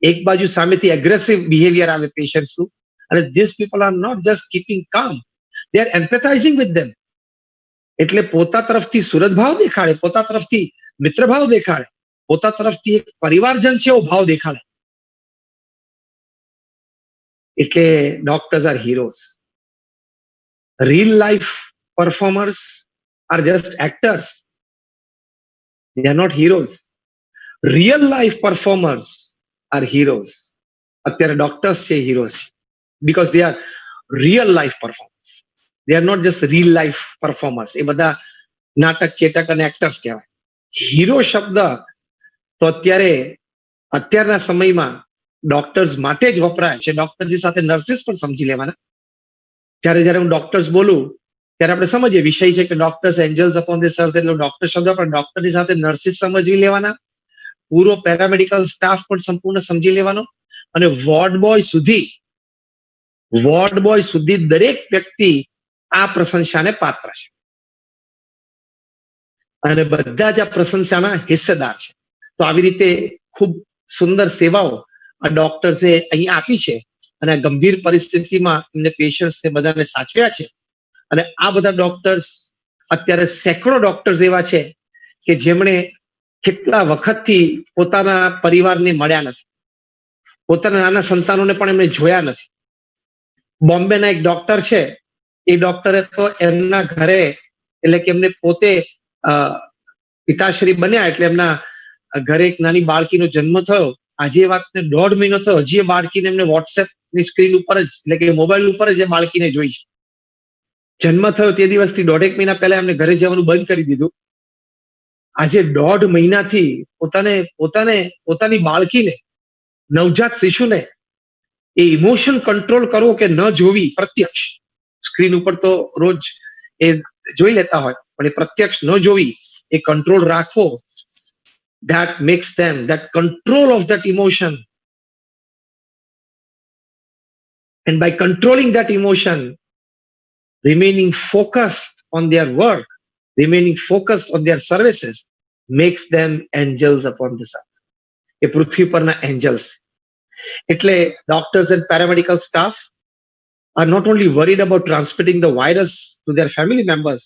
એક બાજુ સામેથી એગ્રેસિવ બિહેવિયર આવે પેશન્ટ્સનું, અને this people are not just keeping કામ, દે આર એમ્પેથાઇઝિંગ વિથ ધેમ. એટલે પોતા તરફથી સુરતભાવ દેખાડે, પોતા તરફથી મિત્રભાવ દેખાડે, પોતા તરફથી એક પરિવારજન છે એવો ભાવ દેખાડે. એટલે doctors are heroes. Real life performers are just actors, they are not heroes. Real life performers are heroes. અત્યારે ડોક્ટર્સ છે heroes, because they are real life performers. They are not just real life performers. એ બધા નાટક ચેતક અને actors કહેવાય. Hero શબ્દ તો અત્યારના સમયમાં ડોક્ટર્સ માટે જ વપરાય છે. ડોક્ટરની સાથે નર્સિસ પણ સમજી લેવાના. જ્યારે હું ડોક્ટર્સ બોલું ત્યારે આપણે સમજીએ વિષય છે કે doctors angels upon this earth, એટલે ડોક્ટર શબ્દ પણ ડોક્ટરની સાથે નર્સિસ સમજી લેવાના, પૂરો પેરામેડિકલ સ્ટાફ પણ સંપૂર્ણ સમજી લેવાનો, અને વોર્ડ બોય સુધી દરેક વ્યક્તિ આ પ્રશંસાને પાત્ર છે અને બધા જ આ પ્રશંસાના હિસ્સેદાર છે. તો આવી રીતે ખૂબ સુંદર સેવાઓ આ ડોક્ટર્સે અહીં આપી છે અને આ ગંભીર પરિસ્થિતિમાં એમને પેશન્ટ્સને બધાને સાચવ્યા છે. અને આ બધા ડોક્ટર્સ, અત્યારે સેંકડો ડોક્ટર્સ એવા છે કે જેમણે કેટલા વખતથી પોતાના પરિવારને મળ્યા નથી, પોતાના નાના સંતાનોને પણ એમણે જોયા નથી. બોમ્બેના એક ડોક્ટર છે, એ ડોક્ટરે તો એમના ઘરે, એટલે કે એમને પોતે પિતાશ્રી બન્યા એટલે એમના ઘરે એક નાની બાળકીનો જન્મ થયો. આજે એ વાતને 1.5 મહિનો થયો, હજી એ બાળકીને એમને વોટ્સએપની સ્ક્રીન ઉપર જ, એટલે કે મોબાઈલ ઉપર જ એ બાળકીને જોઈ છે. જન્મ થયો તે દિવસથી 1.5 મહિના પહેલા એમને ઘરે જવાનું બંધ કરી દીધું. આજે 1.5 મહિનાથી પોતાની બાળકીને, નવજાત શિશુને એ ઇમોશન કંટ્રોલ કરવો કે ન જોવી, પ્રત્યક્ષ સ્ક્રીન ઉપર તો રોજ એ જોઈ લેતા હોય, પણ એ પ્રત્યક્ષ ન જોવી, એ કંટ્રોલ રાખવો, that makes them, that control of that emotion, and by controlling that emotion, remaining focused on their work, remaining focused on their services, makes them angels upon this earth. એ પૃથ્વી પરના એન્જલ્સ. એટલે doctors and paramedical staff are not only worried about transmitting the virus to their family members,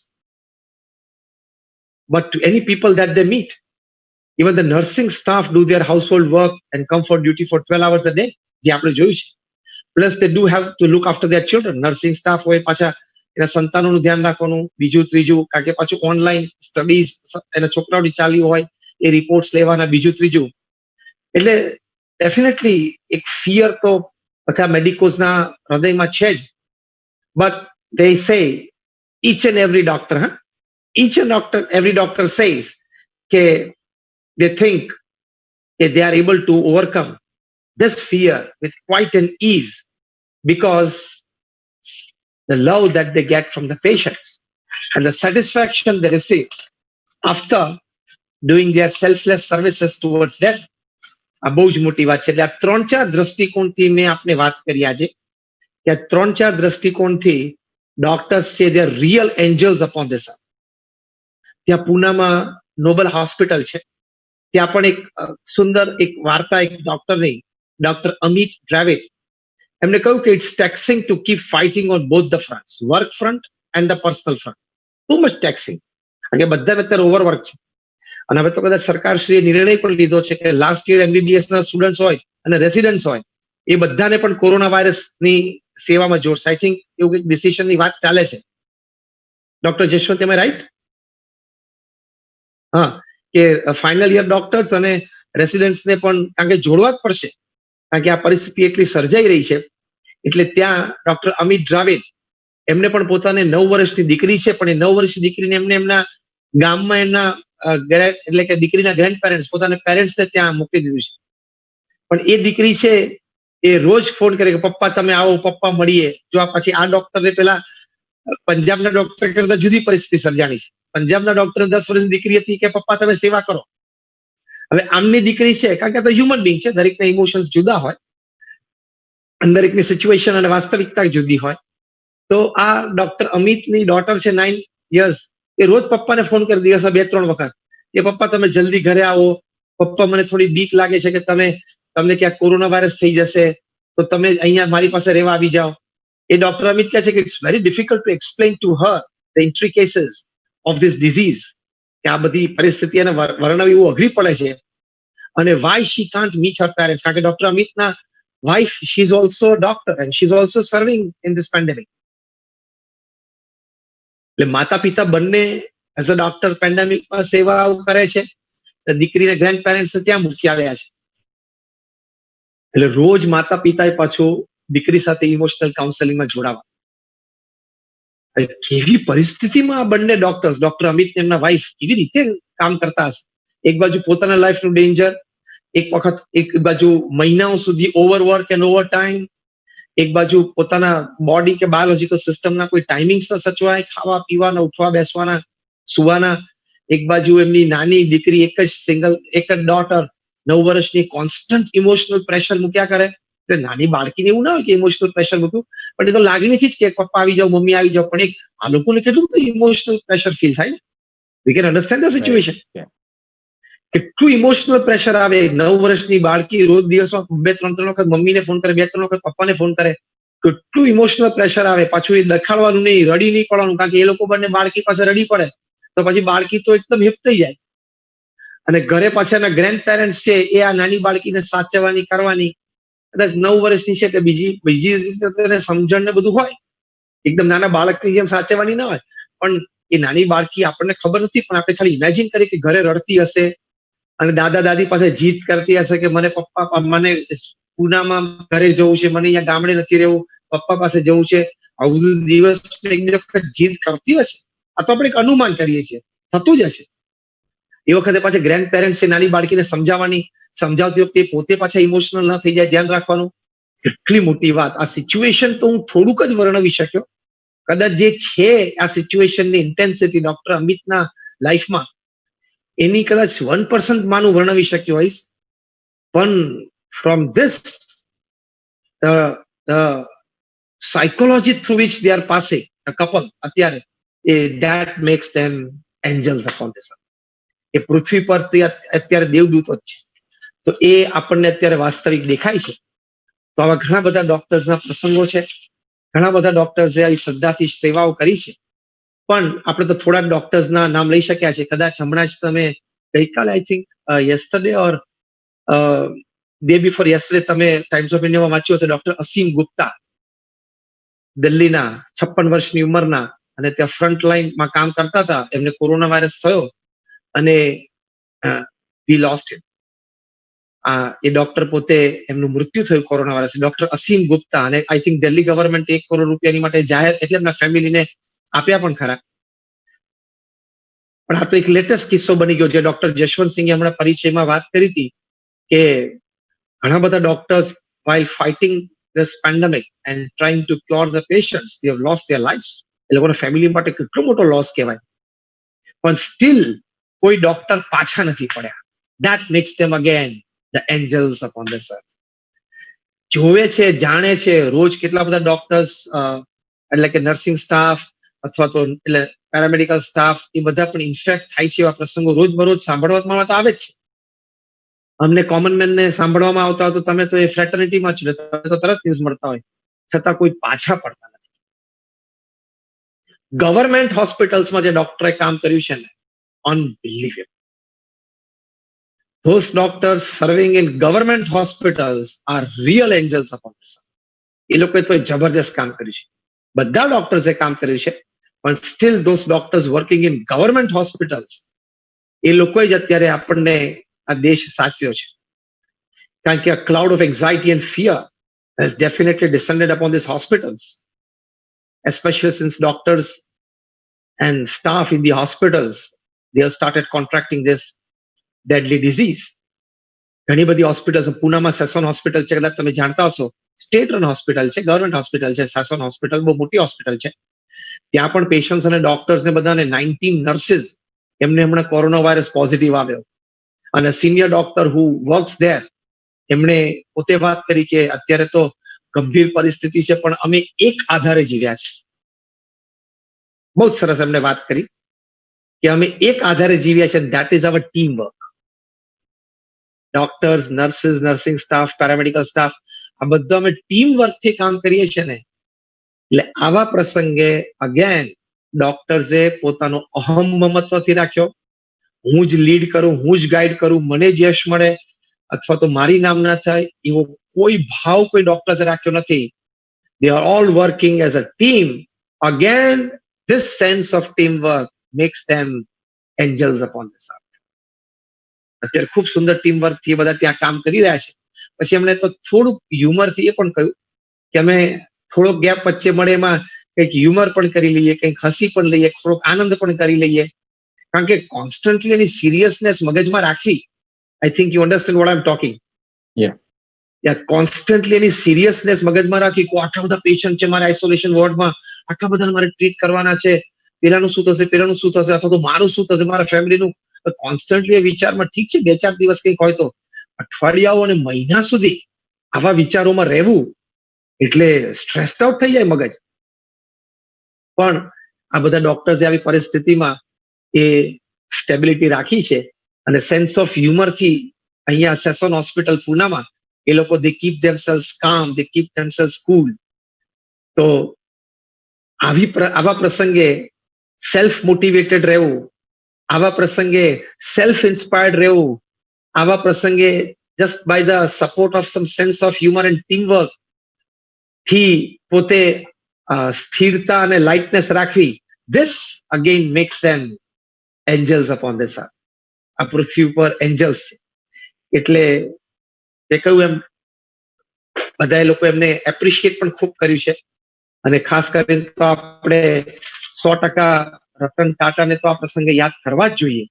but to any people that they meet. Even the nursing staff do their household work and come for duty for 12 hours a day, જે આપણે જોયું છે. Plus they do have to look after their children. Nursing staff હોય, પાછા એના સંતાનોનું ધ્યાન રાખવાનું, બીજું ત્રીજું, કારણ કે પાછું ઓનલાઈન સ્ટડીઝ એના છોકરાઓની ચાલી હોય, એ રિપોર્ટ્સ લેવાના, બીજું ત્રીજું. એટલે ડેફિનેટલી એક ફિયર તો બધા મેડિકોઝના હૃદયમાં છે જ. But they say, each and every doctor says કે they think that they are able to overcome this fear with quite an ease because the love that they get from the patients and the satisfaction they receive after doing their selfless services towards them. આ બહુ જ મોટી વાત છે. એટલે આ 3-4 દ્રષ્ટિકોણથી મેં આપને વાત કરી આજે, કે આ 3-4 દ્રષ્ટિકોણથી ડોક્ટર્સ છે, they are real angels upon this earth. ત્યાં પૂનામાં નોબલ હોસ્પિટલ છે, ત્યાં પણ એક સુંદર એક વાર્તા એક ડોક્ટરની ડોક્ટર અમિત દ્રાવિડ, એમને કહ્યું કે it's taxing to keep fighting on both the fronts, work front and the personal front. Too much taxing, કારણ કે બધાને અત્યારે ઓવરવર્ક છે. અને હવે તો કદાચ સરકારશ્રીએ નિર્ણય પણ લીધો છે કે લાસ્ટ યર MBBS ના સ્ટુડન્ટ્સ હોય અને રેસિડન્ટ્સ હોય એ બધાને પણ કોરોના વાયરસની સેવામાં જોડશે. આઈ થિંક એવું કંઈક ડિસિઝનની વાત ચાલે છે. ડોક્ટર જશવંત, એમ રાઈટ? હા, કે ફાઇનલ યર ડોક્ટર્સ અને રેસિડન્ટ્સને પણ કારણ કે જોડવા જ પડશે, કારણ કે આ પરિસ્થિતિ એટલી સર્જાઈ રહી છે. એટલે ત્યાં ડોક્ટર અમિત દ્રાવિડ, એમને પણ પોતાને 9 વર્ષની દીકરી છે, પણ એ 9 વર્ષની દીકરીને એમને એમના ગામમાં એમના એટલે કે દીકરીના ગ્રેન્ડ પેરેન્ટ્સ, પોતાના પેરેન્ટ્સને ત્યાં મોકલી દીધું છે. પણ એ દીકરી છે એ રોજ ફોન કરે કે પપ્પા તમે આવો, પપ્પા મળીએ. જો આ પછી આ ડોક્ટરને પેલા પંજાબના ડોક્ટર કરતા જુદી પરિસ્થિતિ સર્જાણી છે. પંજાબના ડોક્ટર 10 વર્ષની દીકરી હતી કે પપ્પા તમે સેવા કરો. હવે આમની દીકરી છે, કારણ કે તો હ્યુમન બીંગ છે, દરેકના ઇમોશન્સ જુદા હોય, દરેકની સિચ્યુએશન અને વાસ્તવિકતા જુદી હોય. તો આ ડોક્ટર અમિતની ડોટર છે 9 યર્સ, એ રોજ પપ્પાને ફોન કરી દિવસમાં 2-3 વખત કે પપ્પા તમે જલ્દી ઘરે આવો, પપ્પા મને થોડી બીક લાગે છે કે તમને ક્યાંક કોરોના વાયરસ થઈ જશે તો તમે અહીંયા મારી પાસે રહેવા આવી જાઓ. એ ડોક્ટર અમિત કહે છે કે it's very difficult to explain to her the intricacies of this disease, કે આ બધી પરિસ્થિતિ એને વર્ણવવી એવું અઘરી પડે છે. અને why she can't meet her parents, કારણ કે ડોક્ટર અમિતના wife, she is also doctor and she is also serving in this pandemic. એટલે માતા પિતા બંને એઝ અ ડોક્ટર પેન્ડેમિકમાં સેવાઓ કરે છે. દીકરીને ગ્રેન્ડ પેરેન્ટ્સ ત્યાં મૂકી આવ્યા છે. એટલે રોજ માતા પિતાએ પાછું દીકરી સાથે ઇમોશનલ કાઉન્સેલિંગમાં જોડાવા. કેવી પરિસ્થિતિમાં આ બંને ડોક્ટર્સ, ડોક્ટર અમિત ને એમના વાઇફ, કેવી રીતે કામ કરતા હશે. એક બાજુ પોતાના લાઈફનું ડેન્જર, એક બાજુ મહિનાઓ સુધી ઓવરવર્ક એન્ડ ઓવર ટાઈમ, એક બાજુ પોતાના બોડી કે બાયોલોજીકલ સિસ્ટમના કોઈ ટાઈમિંગ્સ સચવાય, ખાવા પીવાના, ઉઠવા બેસવાના, સુવાના. એક બાજુ એમની નાની દીકરી, એક જ ડોટર 9 વર્ષની, કોન્સ્ટન્ટ ઇમોશનલ પ્રેશર મૂક્યા કરે. એટલે નાની બાળકીને એવું ના હોય કે ઇમોશનલ પ્રેશર મૂક્યું, પણ એ તો લાગણીથી જ કે પપ્પા આવી જાઓ, મમ્મી આવી જાઓ. પણ આ લોકોને કેટલું બધું ઇમોશનલ પ્રેશર ફીલ થાય ને. We can understand the situation. કેટલું ઇમોશનલ પ્રેશર આવે. 9 વર્ષની બાળકી રોજ દિવસમાં 2-3 વખત મમ્મીને ફોન કરે, 2-3 વખત પપ્પાને ફોન કરે. કેટલું ઇમોશનલ પ્રેશર આવે. પાછું એ દખાડવાનું નહીં, રડી નહીં પડવાનું, કારણ કે એ લોકો બંને બાળકી પાસે રડી પડે તો પછી બાળકી તો એકદમ હિપ થઈ જાય. અને ઘરે પાછળના ગ્રેન્ડ પેરેન્ટ્સ છે એ આ નાની બાળકીને સાચવવાની, કરવાની. કદાચ 9 વર્ષની છે કે બીજી સમજણ ને બધું હોય, એકદમ નાના બાળકની જેમ સાચવવાની ના હોય. પણ એ નાની બાળકી આપણને ખબર નથી, પણ આપણે ખાલી ઇમેજિન કરીએ કે ઘરે રડતી હશે અને દાદા દાદી પાસે જીદ કરતી હશે કે મને પપ્પા, મને પૂનામાં ઘરે જવું છે, મને અહીંયા ગામડે નથી રહેવું, પપ્પા પાસે જવું છે. આવું બધું દિવસ એક બે વખત જીદ કરતી હશે. આ તો આપણે એક અનુમાન કરીએ છીએ, થતું જ હશે. એ વખતે પાછા ગ્રેન્ડ પેરેન્ટ્સ નાની બાળકીને સમજાવતી વખતે પોતે પાછા ઇમોશનલ ન થઈ જાય, ધ્યાન રાખવાનું. કેટલી મોટી વાત. આ સિચ્યુએશન તો હું થોડુંક જ વર્ણવી શક્યો. કદાચ જે છે આ સિચ્યુએશનની ઇન્ટેન્સિટી ડોક્ટર અમિતના લાઈફમાં, એની કદાચ 1% માનું વર્ણવી શક્યો હોઈશ. પણ from this psychology through which they are passing a couple અત્યારે, that makes them angels upon this earth. એ પૃથ્વી પર અત્યારે દેવદૂતો જ છે. તો એ આપણને અત્યારે વાસ્તવિક દેખાય છે. તો આવા ઘણા બધા ડોક્ટર્સના પ્રસંગો છે, ઘણા બધા ડોક્ટર્સે આવી શ્રદ્ધાથી સેવાઓ કરી છે. પણ આપણે તો થોડા ડોક્ટર્સના નામ લઈ શક્યા છે. કદાચ હમણાં જ તમે ગઈકાલે, I think yesterday or day before yesterday તમે ટાઈમ્સ ઓફ ઇન્ડિયામાં વાંચ્યું હશે, ડોક્ટર અસીમ ગુપ્તા, દિલ્હીના 56 વર્ષની ઉંમરના, અને ત્યાં ફ્રન્ટ લાઈનમાં કામ કરતા હતા. એમને કોરોના વાયરસ થયો અને વી લોસ્ટ હિમ. એ ડોક્ટર પોતે, એમનું મૃત્યુ થયું કોરોના વાયરસ. ડોક્ટર અસીમ ગુપ્તા, અને I think Delhi government 1 crore રૂપિયાની માટે જાહેર, એટલે એમના ફેમિલીને આપ્યા પણ ખરા. પણ આ તો એક લેટેસ્ટ કિસ્સો બની ગયો જે ડોક્ટર જશવંતસિંહે હમણાં પરિચયમાં વાત કરી હતી કે ઘણા બધા doctors while fighting this pandemic and trying to cure the patients, they have lost their lives. એ લોકોના ફેમિલી માટે કેટલો મોટો લોસ કહેવાય. પણ સ્ટીલ કોઈ ડોક્ટર પાછા નથી પડ્યા. That makes them again the angels upon this earth. જોવે છે, જાણે છે, રોજ કેટલા બધા ડોક્ટર્સ, એટલે કે નર્સિંગ સ્ટાફ અથવા તો એટલે પેરામેડિકલ સ્ટાફ, એ બધા પણ ઇન્ફેક્ટ થાય છે. એવા પ્રસંગો રોજ બરોજ સાંભળવામાં તો આવે જ છે. અમને કોમન મેન ને સાંભળવામાં આવતા હોય તો તમે તો એ ફ્રેટર્નિટીમાં છો, તમે તો તરત ન્યૂઝ મળતા હોય, છતાં કોઈ પાછા પડતા નથી. ગવર્મેન્ટ હોસ્પિટલ્સમાં જે ડોક્ટરે કામ કર્યું છે ને, unbelievable. Those doctors serving in government hospitals are real angels upon the sun. એ લોકોએ તો જબરદસ્ત કામ કર્યું છે. બધા ડોક્ટર્સે કામ કર્યું છે, પણ steel those doctors working in government hospitals, એ લોકોએ જ અત્યારે આપણને આ દેશ સાચવ્યો છે. કારણ કે a cloud of anxiety and fear has definitely descended upon these hospitals, especially since doctors and staff in the hospitals, they have started contracting this deadly disease. ઘણી બધી હોસ્પિટલ્સ, પુનામાં સેસોન હોસ્પિટલ છે, કદાચ તમે જાણતા હશો, સ્ટેટ રન હોસ્પિટલ છે, government hospital છે. સેસોન hospital બહુ મોટી હોસ્પિટલ છે. ત્યાં પણ પેશન્ટ્સ અને ડોક્ટર્સ ને બધાને 19 નર્સિસ એમને હમણાં કોરોના વાયરસ પોઝિટિવ આવ્યો. અને senior doctor who works there, એમણે પોતે વાત કરી કે અત્યારે તો ગંભીર પરિસ્થિતિ છે, પણ અમે એક આધારે જીવ્યા છે. બહુ જ સરસ એમને વાત કરી કે અમે એક આધારે જીવ્યા છે, that is our team work. Doctors, nurses, nursing staff, paramedical staff, આ બધા અમે ટીમ વર્કથી કામ કરીએ છીએ ને. એટલે આવા પ્રસંગે અગેન ડોક્ટર્સે પોતાનો અહમ મમત્વથી રાખ્યો. હું જ લીડ કરું, હું જ ગાઈડ કરું, મને જ યશ મળે અથવા તો મારી નામ ના થાય, એવો કોઈ ભાવ કોઈ ડોક્ટર્સે રાખ્યો નથી. They are all working as a team. Again, this sense of teamwork makes them angels upon this earth. અત્યારે ખૂબ સુંદર ટીમ વર્ક થી બધા ત્યાં કામ કરી રહ્યા છે. પછી એમણે તો થોડુંક હ્યુમર થી એ પણ કહ્યું કે અમે થોડોક ગેપ વચ્ચે મળે એમાં કંઈક હ્યુમર પણ કરી લઈએ, કંઈક હસી પણ લઈએ, થોડોક આનંદ પણ કરી લઈએ. કારણ કે કોન્સ્ટન્ટલી એની સિરિયસનેસ મગજમાં રાખવી, I think you understand what I am talking. Constantly any seriousness મગજમાં રાખી કે આટલા બધા પેશન્ટ છે મારે આઇસોલેશન વોર્ડમાં, આટલા બધા મારે ટ્રીટ કરવાના છે, પેલાનું શું થશે, પેલાનું શું થશે, અથવા તો મારું શું થશે, મારા ફેમિલીનું. કોન્સ્ટન્ટલી એ વિચારમાં, ઠીક છે 2-4 દિવસ કંઈક હોય તો, અઠવાડિયાઓ અને મહિના સુધી આવા વિચારોમાં રહેવું એટલે સ્ટ્રેસ્ડ આઉટ થઈ જાય મગજ. પણ આ બધા ડોક્ટર્સે આવી પરિસ્થિતિમાં એ સ્ટેબિલિટી રાખી છે અને સેન્સ ઓફ હ્યુમર થી અહીંયા સેસોન હોસ્પિટલ પુનામાં એ લોકો they keep themselves calm, they keep themselves cool. તો આવા પ્રસંગે સેલ્ફ મોટિવેટેડ રહેવું, આવા પ્રસંગે સેલ્ફ ઇન્સ્પાયર્ડ રહેવું, આવા પ્રસંગે just by the support of some sense of humour and teamwork થી પોતે સ્થિરતા અને લાઇટનેસ રાખવી, this again makes them angels upon this earth. આ પૃથ્વી ઉપર એન્જલ્સ છે. એટલે એ કહ્યું એમ બધા લોકો એમને એપ્રિશિએટ પણ ખૂબ કર્યું છે. અને ખાસ કરીને તો આપણે 100% રતન ટાટાને તો આ પ્રસંગે યાદ કરવા જ જોઈએ.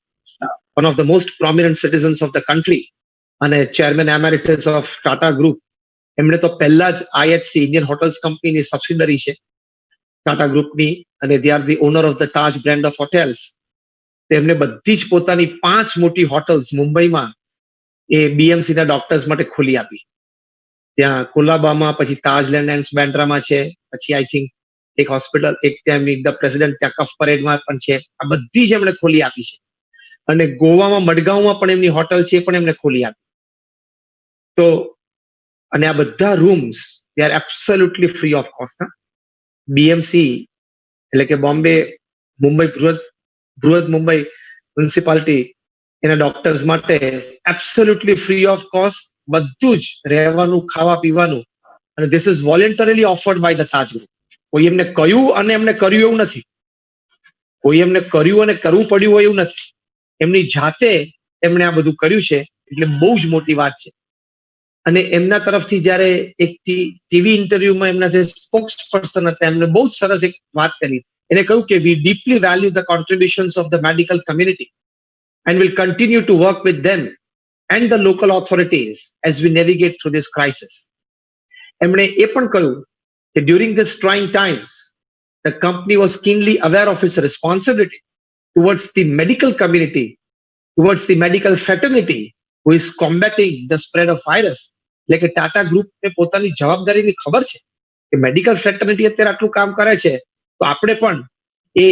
One of the most prominent citizens of the country અને chairman emeritus of Tata group. એમણે તો પહેલા જ આઈએચસી ઇન્ડિયન હોટલ્સ કંપનીની સબસિડરી છે ટાટા ગ્રુપની, અને they are the owner of the Taj brand of hotels. તેમને બધી જ પોતાની 5 મોટી હોટલ્સ મુંબઈમાં એ બીએમસી ના ડોક્ટર્સ માટે ખોલી આપી. ત્યાં કોલાબામાં, પછી તાજલેન્ડ એન્ડ બેન્ડ્રામાં છે, પછી આઈ થિંક એક હોસ્પિટલ, એક ત્યાં ધ પ્રેસિડેન્ટ ત્યાં કફ પરેડમાં પણ છે. આ બધી જ એમણે ખોલી આપી છે. અને ગોવામાં મડગાંવમાં પણ એમની હોટલ છે, એ પણ એમણે ખોલી આપી. તો અને આ બધા rooms they are absolutely free of cost. BMC એટલે કે બોમ્બે મુંબઈ બૃહદ મુંબઈ મ્યુનિસિપાલિટી એના ડોક્ટર્સ માટે એબ્સોલ્યુટલી ફ્રી ઓફ કોસ્ટ બધું જ રહેવાનું, ખાવા પીવાનું. અને this is voluntarily offered by the Taj group. કોઈ એમને કહ્યું અને એમને કર્યું એવું નથી. કોઈ એમને કર્યું અને કરવું પડ્યું હોય એવું નથી. એમની જાતે એમણે આ બધું કર્યું છે, એટલે બહુ જ મોટી વાત છે. અને એમના તરફથી જ્યારે એક ટીવી ઇન્ટરવ્યુમાં એમના જે સ્પોક્સ પર્સન હતા, એમને બહુ જ સરસ એક વાત કરી. એને કહ્યું કે we deeply value the contributions of the medical community and will continue to work with them and the local authorities as we navigate through this crisis. એમણે એ પણ કહ્યું કે during this trying times, the company was keenly aware of its responsibility towards the medical community, towards the medical fraternity who is combating the spread of virus. એટલે કે ટાટા ગ્રુપને પોતાની જવાબદારીની ખબર છે કે મેડિકલ ફ્રેટર્નિટી અત્યારે આટલું કામ કરે છે, તો આપણે પણ એ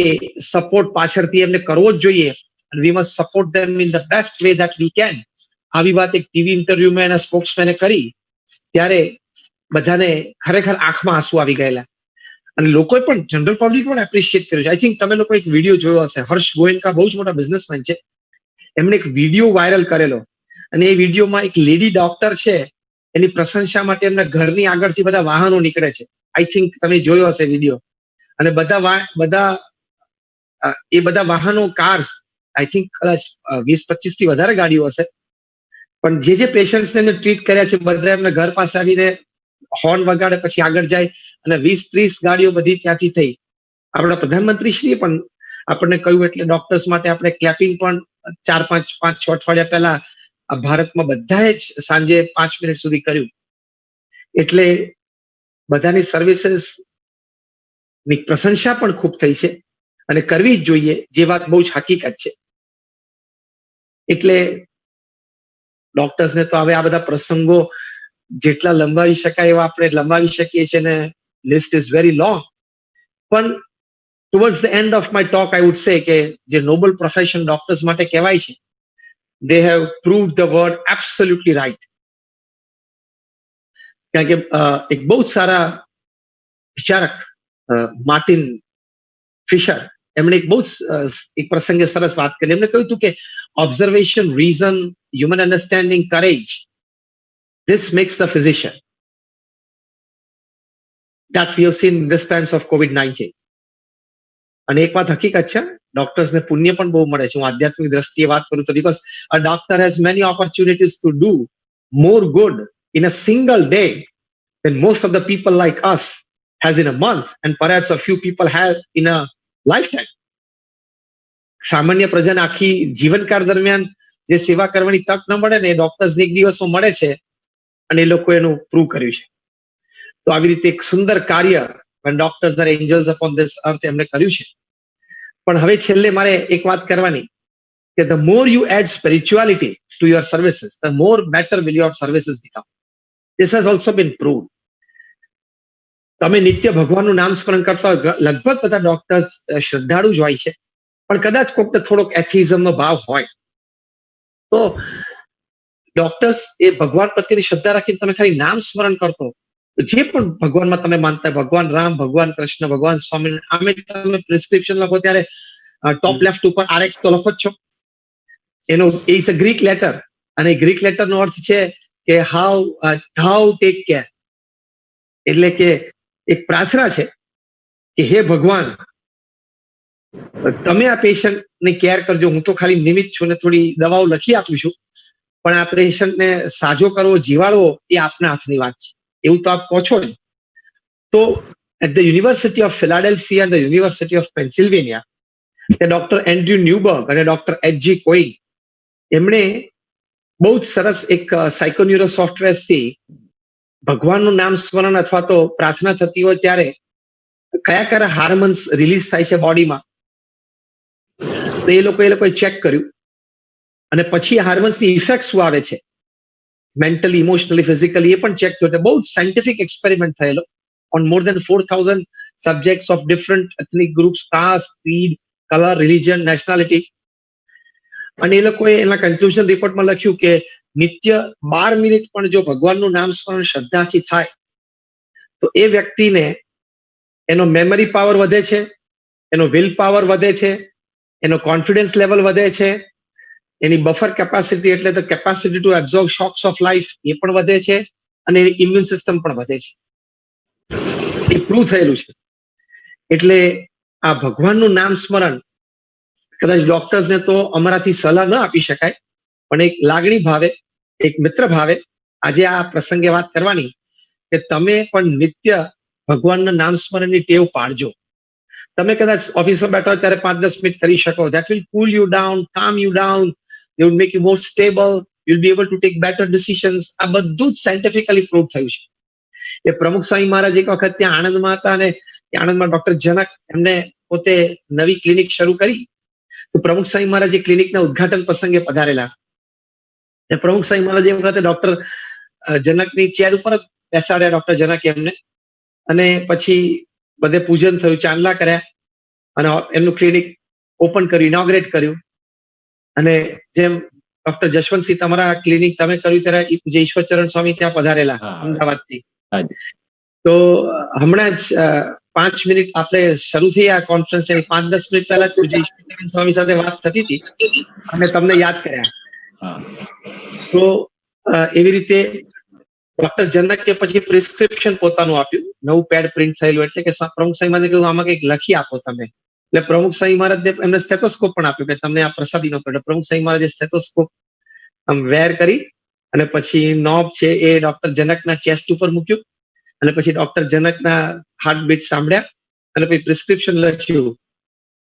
સપોર્ટ પાછળથી એમને કરવો જ જોઈએ. And we must support them in the best way that we can. આવી વાત એક ટીવી ઇન્ટરવ્યુમાં એના સ્પોક્સમેને કરી ત્યારે બધાને ખરેખર આંખમાં આંસુ આવી ગયેલા અને લોકોએ પણ જનરલ પબ્લિક પણ એપ્રિશિએટ કર્યું છે. આઈ થિંક તમે લોકો એક વિડીયો જોયો હશે, હર્ષ ગોયનકા બહુ જ મોટા બિઝનેસમેન છે, એમણે એક વિડીયો વાયરલ કરેલો અને એ વિડીયોમાં એક લેડી ડોક્ટર છે એની પ્રશંસા માટે એમના ઘરની આગળથી બધા વાહનો નીકળે છે. આઈ થિંક તમે જોયો હશે વિડીયો. અને એ બધા વાહનો કાર્સ આઈ થિંક કદાચ 20-25 થી વધારે ગાડીઓ હશે, પણ જે પેશન્ટ્સને એમને ટ્રીટ કર્યા છે બધા એમના ઘર પાસે આવીને હોર્ન વગાડે પછી આગળ જાય અને 20-30 ગાડીઓ બધી ત્યાંથી થઈ. આપણા પ્રધાનમંત્રીશ્રીએ પણ આપણને કહ્યું એટલે ડોક્ટર્સ માટે આપણે ક્લેપિંગ પણ 4-5-6 અઠવાડિયા પહેલા આ ભારતમાં બધાએ જ સાંજે 5 મિનિટ સુધી કર્યું. એટલે બધાની સર્વિસીસ ની પ્રશંસા પણ ખૂબ થઈ છે અને કરવી જ જોઈએ, જે વાત બહુ જ હકીકત છે. એટલે ડોક્ટર્સને તો હવે આ બધા પ્રસંગો જેટલા લંબાવી શકાય એવા આપણે લંબાવી શકીએ છીએ ને લિસ્ટ ઇઝ વેરી લોંગ. પણ towards the end of my talk I would સે કે જે નોબલ પ્રોફેશન ડોક્ટર્સ માટે કહેવાય છે, they have proved the word absolutely right. કારણ કે એક બહુ જ સારા વિચારક માર્ટિન ફિશર એમણે એક બહુ જ એક પ્રસંગે સરસ વાત કરી. એમણે કહ્યું હતું કે observation, reason, human understanding, courage, this makes the physician. That we have seen in this times of COVID-19. અને એક વાત હકીકત છે, ડોક્ટર્સને પુણ્ય પણ બહુ મળે છે. હું આધ્યાત્મિક દ્રષ્ટિએ વાત કરું તો because a doctor has many opportunities to do more good in a single day than most of the people like us has in a month and perhaps a few people have in a lifetime. સામાન્ય પ્રજાને આખી જીવનકાળ દરમિયાન જે સેવા કરવાની તક ન મળે ને એ ડોક્ટર્સને એક દિવસમાં મળે છે અને એ લોકો એનું પ્રૂવ કર્યું છે. તો આવી રીતે એક સુંદર કાર્ય when doctors are angels upon this earth એમણે કર્યું છે. પણ હવે છેલ્લે મારે એક વાત કરવાની કે the more you add spirituality to your services, the more better will your services become. This has also been proved. તમે નિત્ય ભગવાનનું નામ સ્મરણ કરતા હોય, લગભગ બધા ડોક્ટર્સ શ્રદ્ધાળુ જ હોય છે, પણ કદાચ કોઈકને થોડોક એથિઝમનો ભાવ હોય તો ડોક્ટર્સ એ ભગવાન પ્રત્યેની શ્રદ્ધા રાખીને તમે ખાલી નામ સ્મરણ કરતો, જે પણ ભગવાનમાં તમે માનતા, ભગવાન રામ, ભગવાન કૃષ્ણ, ભગવાન સ્વામી, આમે તમે પ્રિસ્ક્રિપ્શન લખો ત્યારે ટોપ લેફ્ટ ઉપર RX તો લખો જ છો. એનો ઇઝ અ ગ્રીક લેટર અને ગ્રીક લેટર નો અર્થ છે કે હાઉ thou ટેક કેર. એટલે કે એક પ્રાર્થના છે કે હે ભગવાન, તમે આ પેશન્ટને કેર કરજો. હું તો ખાલી નિમિત્ત છું ને થોડી દવાઓ લખી આપું છું, પણ આ પેશન્ટને સાજો કરવો, જીવાડવો એ આપના હાથની વાત છે, એવું તો આપ કહો છો જ. તો at the university of Philadelphia અને ધ યુનિવર્સિટી ઓફ પેન્સિલ્વેનિયા તે ડોક્ટર એન્ડ્રુ ન્યુબર્ગ અને ડોક્ટર H.G. કોઈન એમણે બહુ જ સરસ એક સાયકોન્યુરો સોફ્ટવેરથી ભગવાનનું નામ સ્મરણ અથવા તો પ્રાર્થના થતી હોય ત્યારે કયા કયા હાર્મોન્સ રિલીઝ થાય છે બોડીમાં, તો એ લોકોએ ચેક કર્યું અને પછી હાર્મોન્સની ઇફેક્ટ શું આવે છે મેન્ટલી, ઇમોશનલી, ફિઝિકલી, એ પણ ચેક થયું. બહુ જ સાયન્ટિફિક એક્સપેરિમેન્ટ થયેલો on more than 4,000 subjects of different ethnic groups, caste, creed, colour, religion, nationality. અને એ લોકોએ એના કન્ક્લુઝન રિપોર્ટમાં લખ્યું કે નિત્ય 12 મિનિટ પણ જો ભગવાનનું નામ સ્મરણ શ્રદ્ધાથી થાય તો એ વ્યક્તિને એનો મેમરી પાવર વધે છે, એનો વિલ પાવર વધે છે, એનો કોન્ફિડન્સ લેવલ વધે છે, એની બફર કેપેસિટી એટલે તો capacity to absorb shocks of life એ પણ વધે છે અને એની ઇમ્યુન સિસ્ટમ પણ વધે છે. એ પ્રૂવ થયેલું છે. એટલે આ ભગવાનનું નામ સ્મરણ કદાચ ડોક્ટર્સને તો અમારાથી સલાહ ન આપી શકાય, પણ એક લાગણી ભાવે, એક મિત્ર ભાવે આજે આ પ્રસંગે વાત કરવાની કે તમે પણ નિત્ય ભગવાનના નામ સ્મરણની ટેવ પાડજો. તમે કદાચ ઓફિસમાં બેઠા હોય ત્યારે 5-10 મિનિટ કરી શકો. That will cool you down, calm you down, they will make you more stable, you'll be able to take better decisions. આ બધું જ સાયન્ટિફિકલી પ્રૂવ થયું છે. એ પ્રમુખ સ્વામી મહારાજ એક વખત ત્યાં આણંદમાં હતા અને આણંદમાં ડોક્ટર જનક એમને પોતે નવી ક્લિનિક શરૂ કરી. તો પ્રમુખ સ્વામી મહારાજ એ ક્લિનિકના ઉદઘાટન પ્રસંગે પધારેલા. પ્રમુખ સ્વામી મહારાજ એ વખતે ડોક્ટર જનકની ચેર ઉપર જ બેસાડ્યા ડોક્ટર જનક એમને, અને પછી બધે પૂજન થયું, ચાંદલા કર્યા અને એમનું ક્લિનિક ઓપન કર્યું, ઇનોગ્રેટ કર્યું. અને જેમ ડોક્ટર જશવંતસિંહ, તમારા ક્લિનિક તમે કર્યું ત્યારે પૂજ્ય ઈશ્વરચરણ સ્વામી ત્યાં પધારેલા હા. અમદાવાદથી. હાજી. તો હમણાં જ 5 મિનિટ આપણે શરૂ થઈ આ કોન્ફરન્સ 5-10 મિનિટ પહેલા જ પૂજ્ય ઈશ્વરચરણ સ્વામી સાથે વાત થતી હતી અને તમને યાદ કર્યા. હા. તો એવી રીતે ડોક્ટર જનકે પછી પ્રિસ્ક્રિપ્શન પોતાનું આપ્યું, નવું પેડ પ્રિન્ટ થયેલું, એટલે કે પ્રમુખ સ્વામી મહારાજે કહ્યું આમાં કંઈક લખી આપો તમે. એટલે પ્રમુખ સ્વામી મહારાજે એમને સ્ટેથોસ્કોપ પણ આપ્યું કે તમને આ પ્રસાદીનો પેડ. પ્રમુખ સ્વામી મહારાજે સ્ટેથોસ્કોપ વેર કરી અને પછી નોબ છે એ ડોક્ટર જનકના ચેસ્ટ ઉપર મૂક્યું અને પછી ડોક્ટર જનકના હાર્ટબીટ સાંભળ્યા અને પછી પ્રિસ્ક્રિપ્શન લખ્યું.